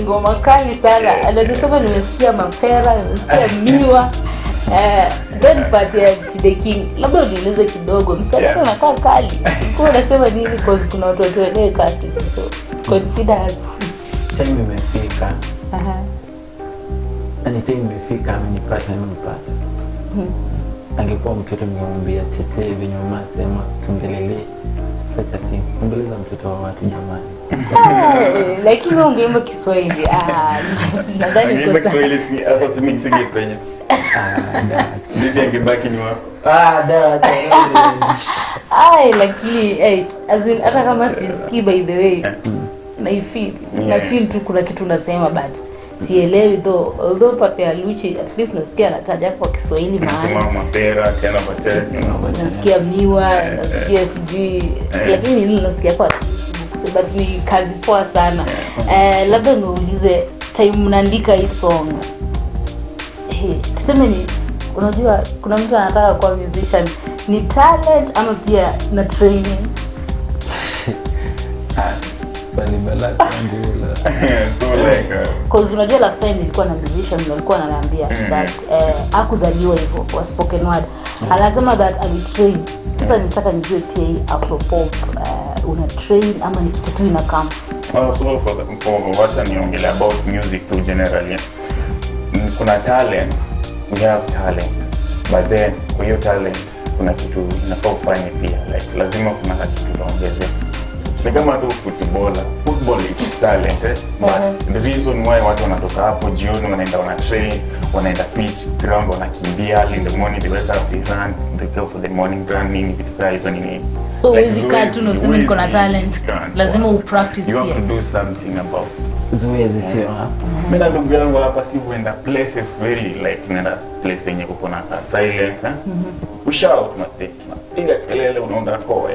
Speaker 17: ngoma kali sana. Anasema nimesikia mapera, nimesikia miwa. Then part ya The King, labda unieleze kidogo. Mstari wake unakaa kali. Kwa unasema nini? Because kuna watu watuelewe kasi, so consider us.
Speaker 19: Time imefika. anything imefika amenipata. Angekuwa mtoto ningemwambia tetee venye mama sema tungelele such a thing. Kumbeleza mtoto wa watu jamani.
Speaker 17: Lakini ungeimba Kiswahili. Nadhani
Speaker 18: kwa Kiswahili ni hasa mixing penye. Bibi angebaki nyuma.
Speaker 17: Lakini as in hata kama sisikii by the way. Na feel tu kuna kitu nasema but sielewi though, although pate ya Luchi at least nasikia anataja kwa Kiswahili mahali.
Speaker 18: Mama pera tena pate.
Speaker 17: Nasikia miwa, nasikia sijui lakini nini nasikia kwa but ni kazi poa sana. Labda niulize time mnaandika hii song. Tuseme ni unajua kuna mtu anataka kuwa musician, ni talent ama pia na training? Because unajua last time nilikuwa na musician walikuwa wananiambia that hakuzaliwa hivyo wa spoken word. Anasema that alitrain. Sasa nitaka nijue pia hii afropop una train ama ni kitu tu inakama?
Speaker 18: So for what I'm talking about music to generally, kuna talent, we have talent, but then kwa hiyo talent kuna kitu inafaa ufanye pia, like lazima kuna kitu uongeze. Ni kama tu football is talent, but the reason why watu wanatoka hapo jioni wanaenda train, wanaenda pitch ground, wanakimbia early in the morning, they wake up, they run, they go for the morning run, nini vitu kama hizo nini.
Speaker 17: So like, tu no sema niko na talent, lazima upractice pia.
Speaker 18: You have to do something about
Speaker 19: zoezi sio hapa.
Speaker 18: Mimi ndugu yangu hapa si huenda places very like nenda place yenye uko na silence, we shout piga kelele unaonda koe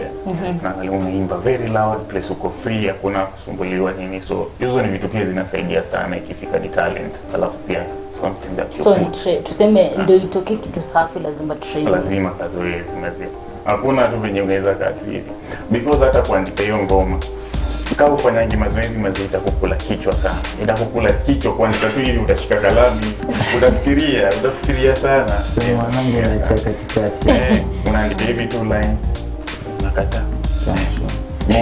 Speaker 18: na unaimba very loud, place uko free, hakuna kusumbuliwa nini. So hizo ni vitu pia zinasaidia sana ikifika ni talent. Alafu pia something that
Speaker 17: so tuseme ndio itoke kitu safi, lazima train,
Speaker 18: lazima kazoezi mazee. Hakuna tu venye unaweza kati hivi because hata kuandika hiyo ngoma kama ufanyaji mazoezi mazee itakukula kichwa sana. Itakukula kichwa kuandika tu hivi, utashika kalamu, utafikiria sana.
Speaker 19: Mwanangu anacheka katikati.
Speaker 18: Unaandika hivi 2 lines, unakata.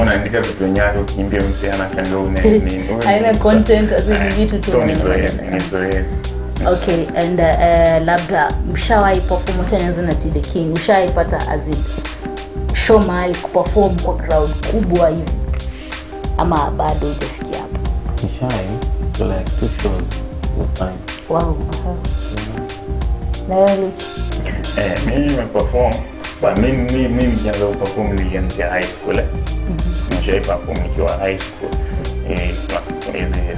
Speaker 18: Unaandika vitu nyari ukimbia msichana kanga nini.
Speaker 17: Haina content azini vitu tu. Okay, and labda mshawahi perform tena na The King, mshaipata azini show mahali kuperform kwa crowd kubwa hivi ama bado hujafikia hapo?
Speaker 19: Mshai to like 2 shows with time.
Speaker 17: Wow. Na wewe?
Speaker 18: Mimi nimeperform, but mimi nimeanza kuperform nilianzia high school. Mshai perform nikiwa high school.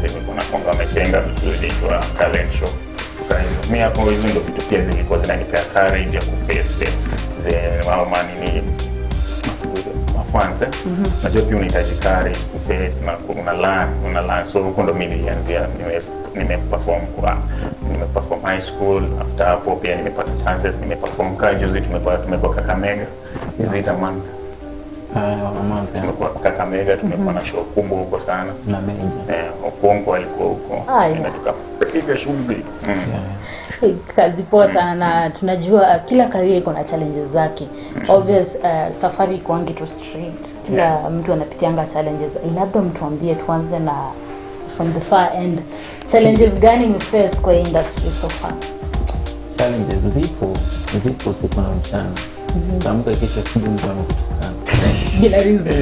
Speaker 18: Hizi kuna konga metenga vitu kwa talent show. Kwa hiyo mimi hapo hizo ndio vitu pia zilikuwa zinanipea courage ya kuface the wow man ni kwanza. Najua pia unahitaji courage kuface na una learn. So huko ndo mimi nilianzia, nimeperform high school. After hapo pia nimepata chances, nimeperform juzi tumekuwa Kakamega. Hizi month. Tumekuwa Kakamega, tumekuwa na show kubwa huko sana.
Speaker 19: Na Maisha.
Speaker 18: Okonko alikuwa huko. Tukapiga shughuli.
Speaker 17: Kazi poa sana na tunajua kila career iko na challenges zake. Obvious safari iko angi to straight. Kila mtu anapitianga challenges. Labda mtuambie tuanze na from the far end. Challenges gani mface kwa industry so far?
Speaker 19: Challenges zipo siku na mchana. Tamka kesho asubuhi mtu anakutukana.
Speaker 17: Bila reason.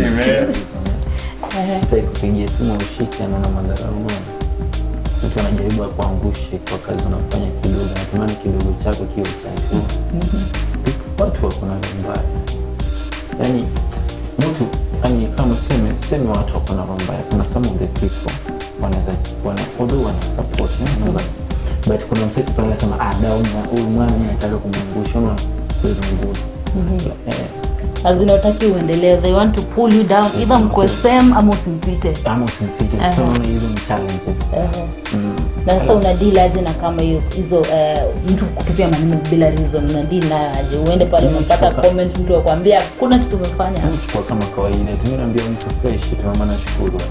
Speaker 19: Kupigia simu ushike na madharau mwana. Mtu anajaribu kuangusha kwa kazi unafanya kidogo, natamani kidogo chako kiwe chako. Watu wako na mbaya. Yaani mtu kama sema watu wako na mbaya. Kuna some of the people wana support but kuna mseti pale anasema down huyu mwana anataka kumangusha na kuzunguka.
Speaker 17: Azinataki uendelee, they want to pull you down, either mkwe same ama usimpite.
Speaker 19: So hizo ni challenges.
Speaker 17: Na sasa una deal aje na kama hizo mtu kutupia maneno bila reason, una deal na aje? Uende pale unapata comment mtu akwambia kuna kitu umefanya.
Speaker 19: Kwa kama kawaida tunaambia mtu fresh, tunamana shukuru.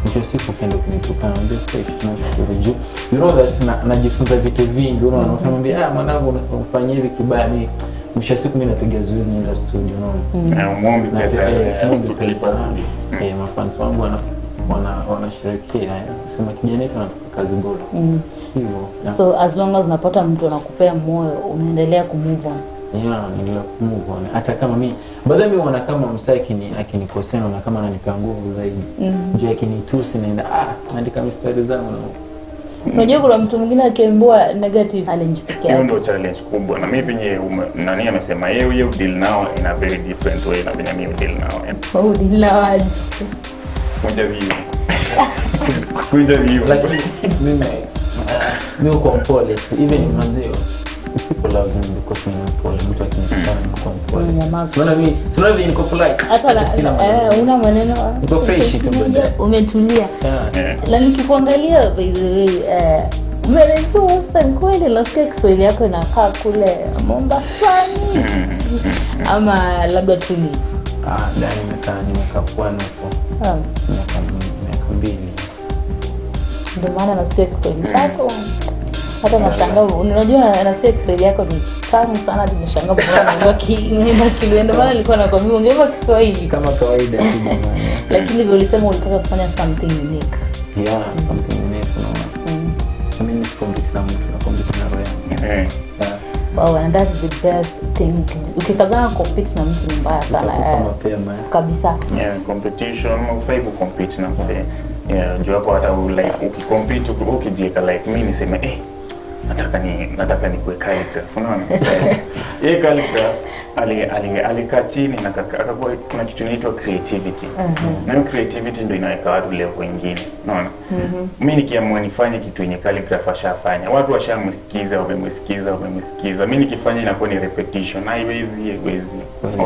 Speaker 19: Mwisho siku kendo kunitukana ndio fresh, tunashukuru juu. You know that najifunza vitu vingi, unamwambia mwanangu unafanya hivi kibaya ni mwisho siku mimi napiga zoezi nienda studio
Speaker 18: muombe pesa
Speaker 19: mafans wangu wanasherekea sema kijana wetu anataka kazi bora hivyo.
Speaker 17: So as long as unapata mtu anakupea moyo unaendelea kumove on.
Speaker 19: Nilio move on hata kama mimi baada mimi wana kama msaki akinikosea na kama ananipa nguvu zaidi ndio akinitusi naenda naandika mistari zangu na
Speaker 17: unajua kuna mtu mwingine akiambiwa negative challenge pekee yake.
Speaker 18: Hiyo ndio challenge kubwa na mimi venye nani amesema yeye deal nao in a very different way na venye mimi deal nao.
Speaker 17: Deal nao aje?
Speaker 18: Kunja view.
Speaker 19: Lakini mimi uko mpole tu even mazio people love me because mimi ni mpole mtu akinifanya niko mpole. Sio mimi niko polite.
Speaker 17: Hata una maneno
Speaker 19: niko fresh tu
Speaker 17: umetulia. Na nikikuangalia by the way umeelezea Western kweli nasikia Kiswahili yako inakaa kule Mombasani. Ama labda tu ni
Speaker 19: ndani nimekaa pwani huko. Miaka 2.
Speaker 17: Ndio maana nasikia Kiswahili chako. Hata nashangaa unajua nasikia Kiswahili yako ni tamu sana nimeshangaa mbona naimba Kiluendo maana nilikuwa nakwambia ungeva Kiswahili
Speaker 19: kama kawaida tu jamani.
Speaker 17: Lakini vile ulisema ulitaka kufanya something unique.
Speaker 19: Something unique no. Mimi compete na mtu na compete na roho.
Speaker 17: Wow, and that's the best thing. Ukikazana compete na mtu ni mbaya sana kabisa.
Speaker 18: Competition ufai ku compete na mtu. Juu hapo hata like ukikompete ukijieka like mimi niseme nataka ni kuweka calligraph unaona yeye calligraph alikaa chini na akakuwa kuna kitu inaitwa creativity na hiyo creativity ndio inaweka watu level nyingine unaona mimi nikiamua nifanye kitu yenye calligraph ashafanya watu washamsikiza wamemsikiza mimi nikifanya inakuwa ni repetition haiwezi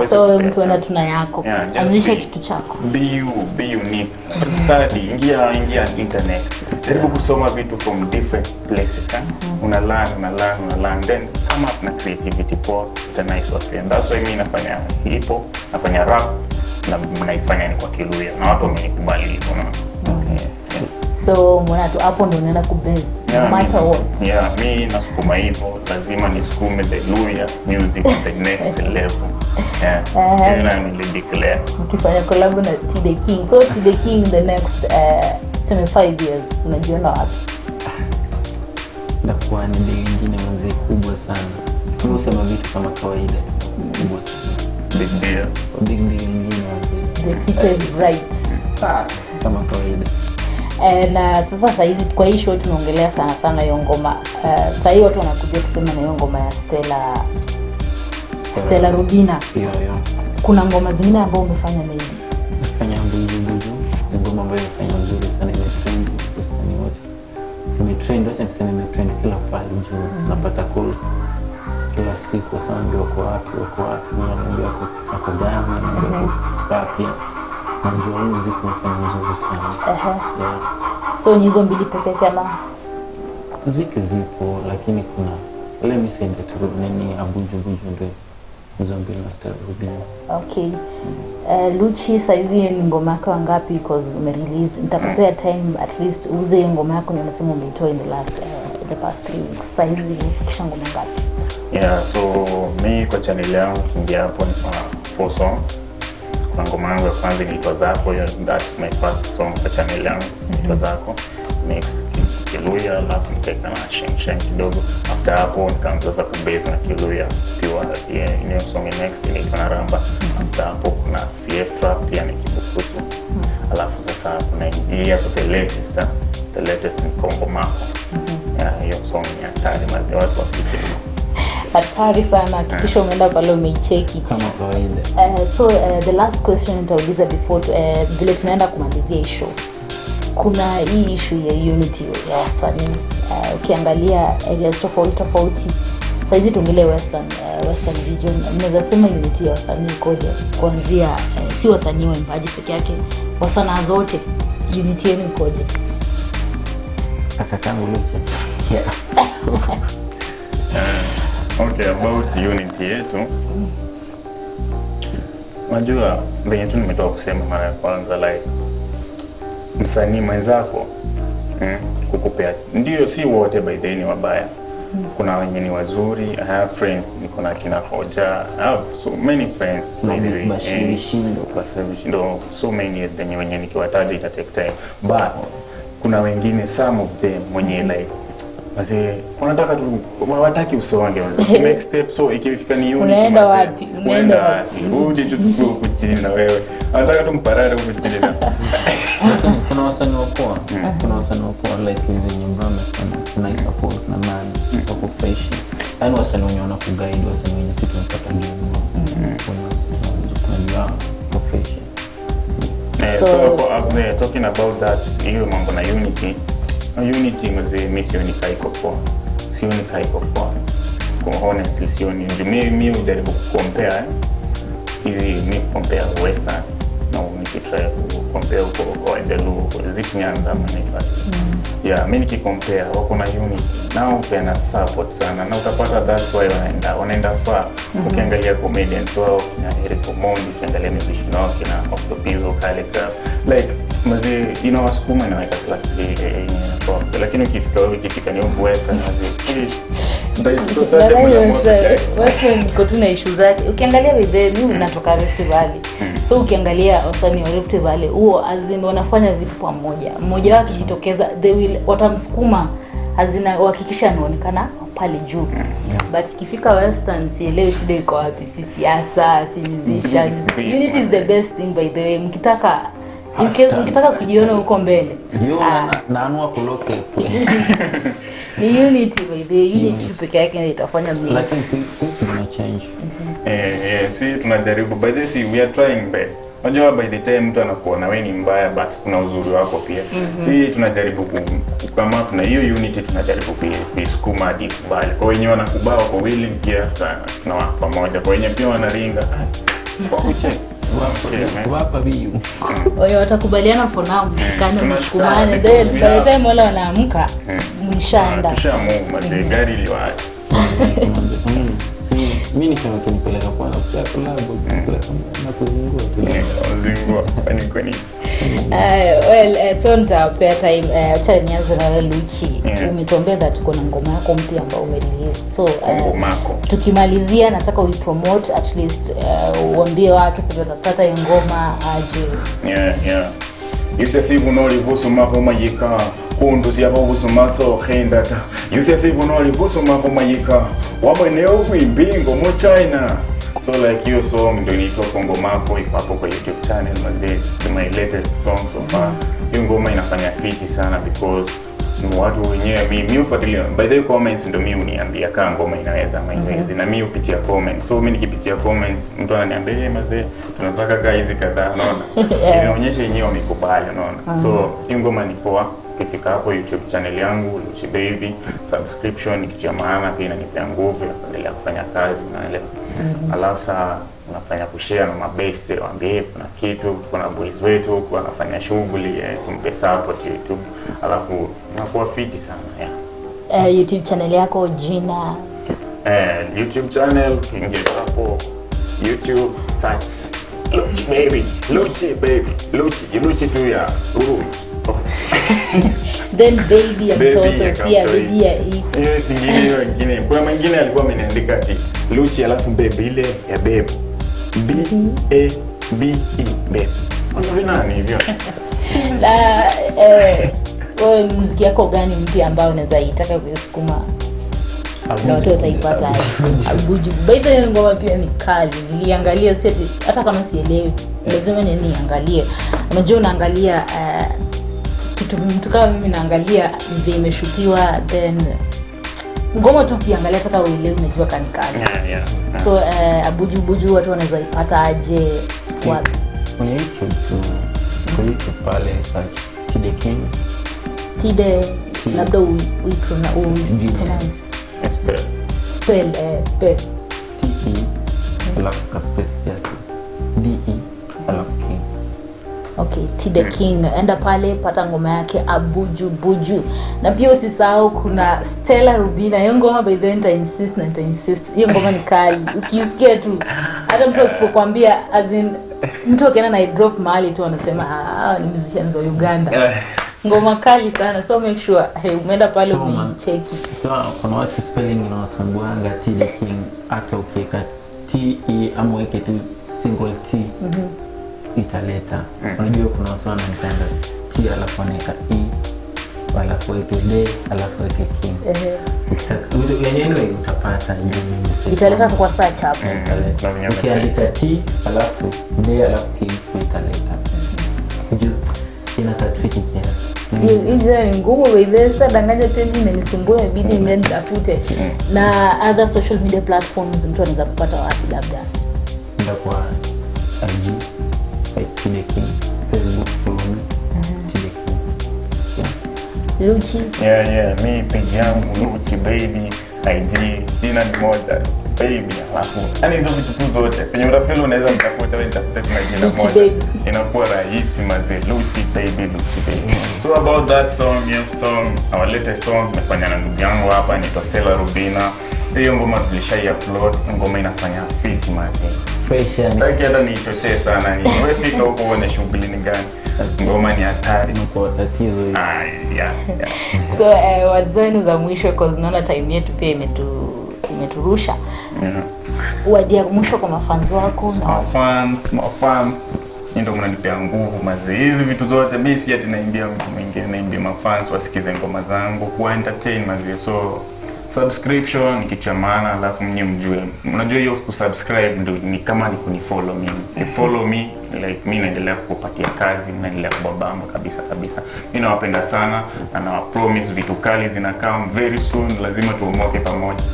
Speaker 17: so mtu ana tuna yako anzisha kitu chako
Speaker 18: be unique study ingia internet jaribu kusoma vitu from different places una learn then come up na creativity for the nice work and that's why mimi nafanya hip hop nafanya rap na naifanya ni kwa Kiluya na watu wamenikubali hivyo na
Speaker 17: so mwana tu hapo ndio unaenda kubase no matter what
Speaker 18: mimi nasukuma hivyo lazima nisukume the Luya music to the next level and I declare
Speaker 17: ukifanya collab na The King so The King the next 5 years unajiona wapi
Speaker 19: na kwa ni nyingine mzee kubwa sana unasema vitu kama kawaida kubwa big deal nyingine
Speaker 17: the future is bright
Speaker 19: kama kawaida
Speaker 17: na sasa hivi kwa hii show tunaongelea sana hiyo ngoma sasa hivi watu wanakuja kusema na hiyo ngoma ya Stella Rubina kuna ngoma zingine ambazo umefanya maybe
Speaker 19: fanya mbuju ngoma ambayo imefanya nzuri sana imetrend kusani wote imetrend wote niseme imetrend kila pale juu napata calls kila siku sana ndio wako wapi naambia wako gani naambia wapi na ndio muziki unafanya nzuri sana
Speaker 17: so ni hizo mbili pekee kama
Speaker 19: muziki zipo lakini kuna ile misende tu nini abuju ndio hizo mbili na Stella Rubina.
Speaker 17: Okay. Luchi saizi ngoma yako ngapi because umerelease nitakupea time at least uze ngoma yako na unasema umeitoa in the past 3 weeks saizi umefikisha ngoma ngapi?
Speaker 18: So mimi kwa channel yangu kingia hapo ni 4 songs. Kwa ngoma yangu ya kwanza inaitwa Zako that's my first song kwa channel yangu inaitwa Zako mix Kiluya alafu nikaeka na sheng kidogo after hapo nikaanza sasa kubase na Kiluya pure ile song next inaitwa na Ramba after hapo kuna CF trap pia ni kibukutu alafu sasa kuna hii hapo the latest ni Kongo Mako hiyo song ni hatari mazi watu wapike
Speaker 17: hatari sana hakikisha umeenda pale umeicheki
Speaker 19: kama kawaida
Speaker 17: so the last question nitauliza before vile tunaenda kumalizia hii show kuna hii issue ya unity ya wasanii ukiangalia areas tofauti sasa hizi tuongelee western region unaweza sema unity ya wasanii ikoje kuanzia si wasanii waimbaji peke yake wasanii zote unity yenu ikoje
Speaker 19: akakangu Luchi
Speaker 18: okay about unity yetu najua venye tu nimetoka kusema mara ya kwanza like msanii mwenzako kukupea ndio si wote by the way ni wabaya kuna wenye ni wazuri. I have friends, niko na kina Hoja. I have so many friends. So many wenye nikiwataja ita take time. But kuna wengine, some of them mwenye like wazee wanataka tu hawataki usonge wazee make step, so ikifika ni unity
Speaker 17: unaenda wapi
Speaker 18: uje tu kuchini na wewe anataka tu mparare huko chini.
Speaker 19: Kuna wasanii wapoa, kuna wasanii wapoa like hivi nyumbani sana, kuna support na nani wako fresh, yani wasanii wenye wanakuguide, wasanii wenye sisi tunapata game kuna profession.
Speaker 18: So up there talking about that, hiyo mambo na unity. Unity mzee mission ikaiko poa. Sioni kaiko poa. Kwa honestly sioni. Mimi ujaribu compare hizi ni compare western na nikitry compare kwa Jaluo zipi Nyanza mnaipa. Yeah, mimi nikicompare wako na unity. Nao pena support sana. Na utapata that's why wanaenda far. Ukiangalia comedians wao na Eric Omondi, ukiangalia musicians wao na Of the Pizzo Calligraph like mzee inawasukuma na weka class lakini ukifika ni uweka
Speaker 17: wewe niko tu na issue zake. Ukiangalia with mimi natoka Rift Valley, so ukiangalia wasanii wa Rift Valley huo azin wanafanya vitu pamoja, mmoja wao akijitokeza they will watamsukuma hazina uhakikisha anaonekana pale juu. But ikifika western sielewi shida iko wapi, si siasa, si musicians. Unity is the best thing by the way. Mkitaka kujiona huko mbele
Speaker 19: naanua kuloke
Speaker 17: ni unity by the unity tu pekee yake itafanya mimi,
Speaker 19: lakini kuna change.
Speaker 18: Si tunajaribu by the way, we are trying best. Unajua by the time mtu anakuona wewe ni mbaya but kuna uzuri wako pia. Si tunajaribu kama kuna hiyo unity, tunajaribu kuisukuma hadi kubali. Kwa wenyewe wanakubao kwa willing pia na pamoja. Kwa wenyewe pia wanaringa kwa kucheka
Speaker 19: wapa biu.
Speaker 17: Wao watakubaliana for now, kana msukumane by the time wala wanaamka mshaenda.
Speaker 18: Tushamu gari liwa.
Speaker 19: Mimi nikinipeleka kwa na club na kuzungua
Speaker 18: ni kwani.
Speaker 17: So nitapea time acha nianze na Luchi. Umetuambia that tuko na ngoma yako mpya ambayo umerelease. So tukimalizia nataka we promote at least uambie watu kutapata hiyo ngoma aje.
Speaker 18: Yeah. Yuse sibu no libusuma ko mayika kundu siya ko busuma so khendata. Yuse sibu no libusuma ko mayika waboneo kwimbingo mu China. So like your song ndio inaitwa Ngoma Yako iko hapo kwa YouTube channel my latest song so far. Hiyo ngoma inafanya fiti sana because ni watu wenyewe mimi ufuatilia by the comments ndio mimi uniambia kama ngoma inaweza maiwezi na mimi upitia comments. So mimi nikipitia comments mtu ananiambia mazee tunataka guys kadhaa unaona. Inaonyesha yenyewe wamekubali unaona. So hiyo ngoma ni poa. Ukifika hapo YouTube channel yangu Luchi Baby, subscription ikitia maana pia inanipea nguvu ya kuendelea kufanya kazi na ile. Alafu unafanya kushare na mabeste waambie kuna kitu, kuna boys wetu wanafanya shughuli tumpe support YouTube. Alafu inakuwa fiti sana
Speaker 17: YouTube channel yako jina
Speaker 18: YouTube channel ingia hapo YouTube search Luchi Baby Luchi tu ya
Speaker 17: then baby ya mtoto si ya baby ya
Speaker 18: yes ingine kuna mwingine alikuwa ameniandika ati Luchi alafu baby ile ya baby B baby watu nani hivyo
Speaker 17: la wewe muziki yako gani mpya ambao unaweza itaka kusukuma na watu wataipata Abuju by the way ngoma pia ni kali niliangalia seti hata kama sielewi lazima niangalie. Unajua unaangalia kitu mtu kama mimi naangalia ndio imeshutiwa then ngoma tu kiangalia hata uelewe unajua kanikali. So Abuju watu wanaweza ipata aje wapi?
Speaker 19: Kwenye YouTube kwa YouTube pale search
Speaker 17: Tide labda we pronounce spell
Speaker 19: T-E alafu space yes D-E alafu King.
Speaker 17: Okay, Tide King. Enda pale pata ngoma yake Abuju. Na pia usisahau kuna Stella Rubina. Hiyo ngoma by the way insist. Hiyo ngoma ni kali. Ukisikia tu hata mtu asipokuambia as in mtu akienda na drop mahali tu anasema ni musicians wa Uganda. ngoma kali sana, so make sure umeenda pale umecheki.
Speaker 19: Kuna watu spelling inawasumbuanga TD King, hata ukiweka TE ama weke tu single T italeta. Unajua kuna watu wanaandika T alafu anaweka E alafu weke D alafu weke King. Yenyewe utapata
Speaker 17: italeta kwa search hapo.
Speaker 19: Ukiandika T alafu D alafu King italeta. Unajua ina tafiti kiasi.
Speaker 17: Hiyo ni ngumu wewe, sasa danganya tena imenisumbua, inabidi mimi nitafute. Na other social media platforms mtu anaweza kupata wapi labda?
Speaker 19: Ndio kwa IG, TD King, Facebook, follow me, TD King.
Speaker 17: Luchi?
Speaker 18: Yeah, mi page yangu Luchi Baby, IG, jina ni moja, Baby, alafu. Yani hizo vitu tu zote, penye utafeel unaweza mtafuta wewe nitafuta tuna jina moja. Inakuwa rahisi mazee, Luchi Baby. So about that song, yes song, our latest song, nimefanya na ndugu yangu hapa anaitwa Stella Rubina. Hiyo ngoma tulishai-upload, ngoma inafanya fit mazee.
Speaker 19: Fresh yani.
Speaker 18: Taki hata niichochee sana ni. Wewe fika huko uone shughuli ni gani. Ngoma ni hatari
Speaker 19: kwa tatizo hiyo.
Speaker 18: Yeah.
Speaker 17: So wadzani za mwisho cause naona time yetu pia imeturusha. Wadia mwisho kwa mafans wako na
Speaker 18: mafans ndio mnanipea nguvu mazee. Hizi vitu zote mimi si ati naimbia mtu mwingine, naimbia mafans wasikize ngoma zangu, ku entertain mazee. So subscription ni kitu cha maana, alafu mnye mjue. Unajua hiyo kusubscribe ndio ni kama ni kunifollow mimi. Follow me like mimi naendelea kukupatia kazi, naendelea kubamba kabisa. Mimi nawapenda sana na na promise vitu kali zinakaa very soon, lazima tuomoke pamoja.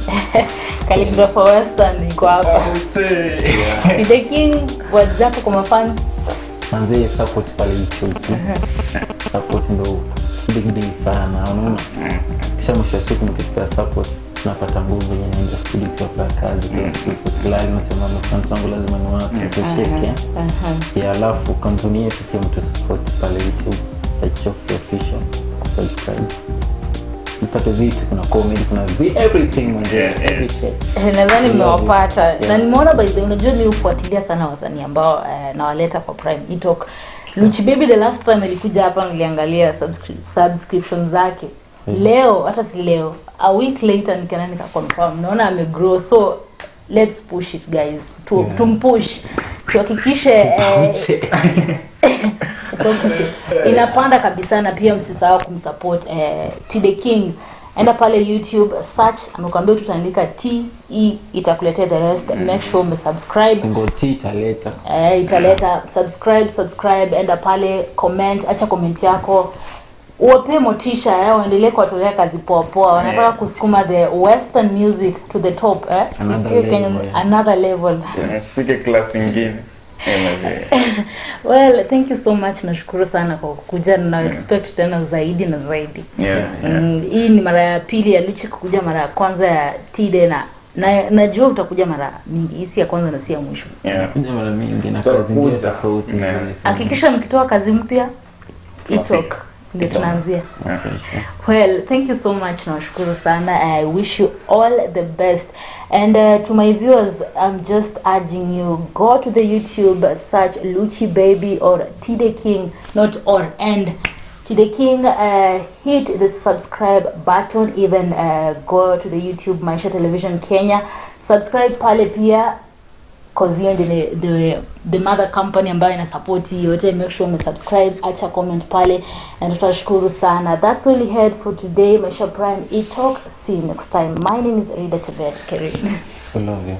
Speaker 17: Calligrapher Western iko hapa. TD King, WhatsApp kwa mafans.
Speaker 19: Manze support pale YouTube. Support ndo big deal sana, unaona? Kisha mwisho siku mkipata support tunapata nguvu yenye inaenda studio kwa kazi kwa siku. Silali nasema mfans wangu lazima ni watu tushike. Ya alafu kampuni yetu pia mtu support pale YouTube. Search official, subscribe. Mpate vitu, kuna comedy, kuna everything everything.
Speaker 17: Nadhani mmewapata. Na nimeona by the way, unajua mimi hufuatilia sana wasanii ambao nawaleta kwa Prime E-Talk. Luchi Baby the last time alikuja hapa niliangalia subscription zake. Leo, hata si leo, a week later nikaconfirm. Naona amegrow, so let's push it guys. Tumpush. Tuhakikishe inapanda kabisa, na pia msisahau kumsupport TD King. Enda pale YouTube, search, amekwambia tutaandika TE itakuletea the rest. Make sure umesubscribe.
Speaker 19: Single T italeta.
Speaker 17: Italeta. Subscribe, enda pale, comment, acha comment yako. Uwape motisha waendelee kuwatolea kazi poa. Wanataka kusukuma the western music to the top another level.
Speaker 18: Fike class nyingine.
Speaker 17: Well, thank you so much. Nashukuru sana kwa kuja na expect tena zaidi na zaidi. Hii ni mara ya pili ya Luchi kukuja, mara ya kwanza ya TD na najua utakuja mara mingi. Hii si ya kwanza na si ya mwisho.
Speaker 19: Mara mingi na kazi nyingine tofauti.
Speaker 17: Hakikisha mkitoa kazi mpya E-Talk ndio tunaanzia. Well, thank you so much. Nashukuru sana. I wish you all the best. And to my viewers, I'm just urging you, go to the YouTube, search Luchi Baby or TD King, not or and TD King. Hit the subscribe button. Even go to the YouTube Maisha Television Kenya, subscribe pale pia, cause hiyo the mother company ambayo ina support yote. Make sure you subscribe, acha comment pale, and tutashukuru sana. That's all we had for today. Maisha Prime E-Talk. See you next time. My name is Rida Chebet. Karen.
Speaker 19: I love you.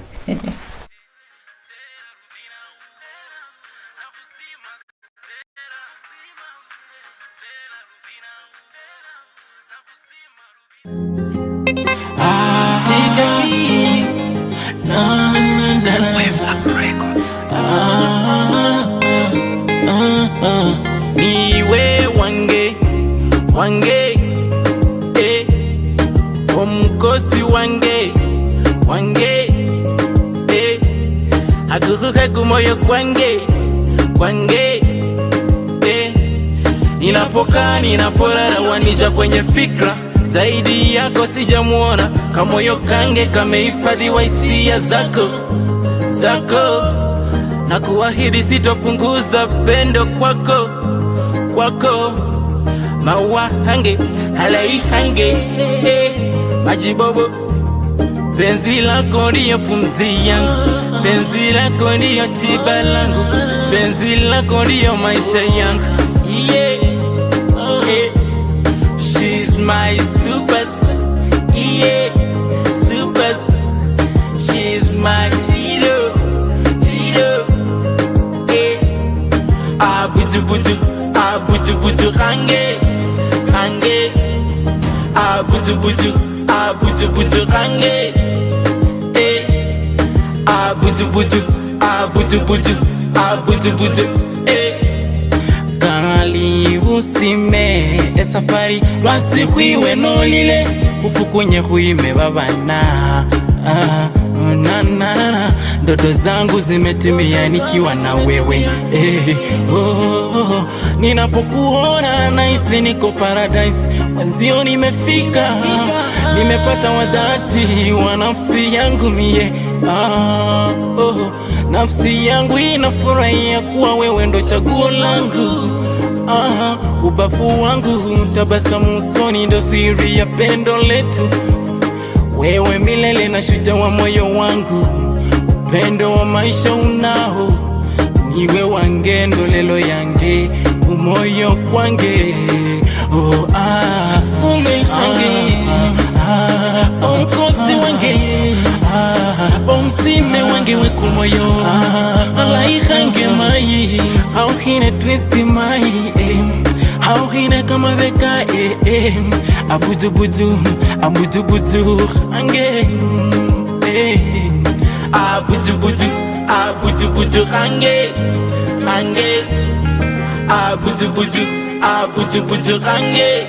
Speaker 20: Niwe wange omkosi wange hakukuka kumoyo kwange ninapora na wanisha kwenye fikra zaidi yako sijamuona, kamoyo kange kamehifadhiwa hisia zako na kuahidi sitopunguza pendo kwako maua hange halai hange majibobo penzi lako ndiyo pumzi yangu, penzi lako ndiyo tiba langu, penzi lako ndiyo maisha yangu. Yeah, yeah. She's my superstar. Yeah, superstar. She's my hero, hero. Yeah. Buju buju, buju buju hange, hange. Buju buju, buju buju hange. Buju buju, buju buju, buju buju, Kali usime safari lwasi hwiwe nolile ufukunye huime babana na ndoto zangu zimetimia nikiwa na wewe ninapokuona nahisi niko paradise mwanzio nimefika nimepata wadhati wa nafsi yangu mie nafsi yangu inafurahia kuwa wewe ndo chaguo langu ubafu wangu tabasamu usoni ndo siri ya pendo letu wewe milele na shujaa wa moyo wangu upendo wa maisha unao niwe wange ndolelo yange umoyo kwange sole hange onkosi wange omsime wange wekumoyo alai hange mai au hine twisti mai au hine kama veka abuju buju abuju buju hange abuju buju abuju buju hange hange abuju buju abuju buju hange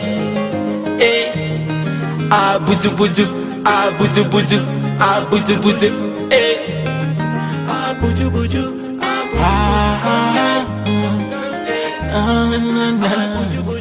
Speaker 20: abuju buju abuju buju abuju buju abuju buju abuju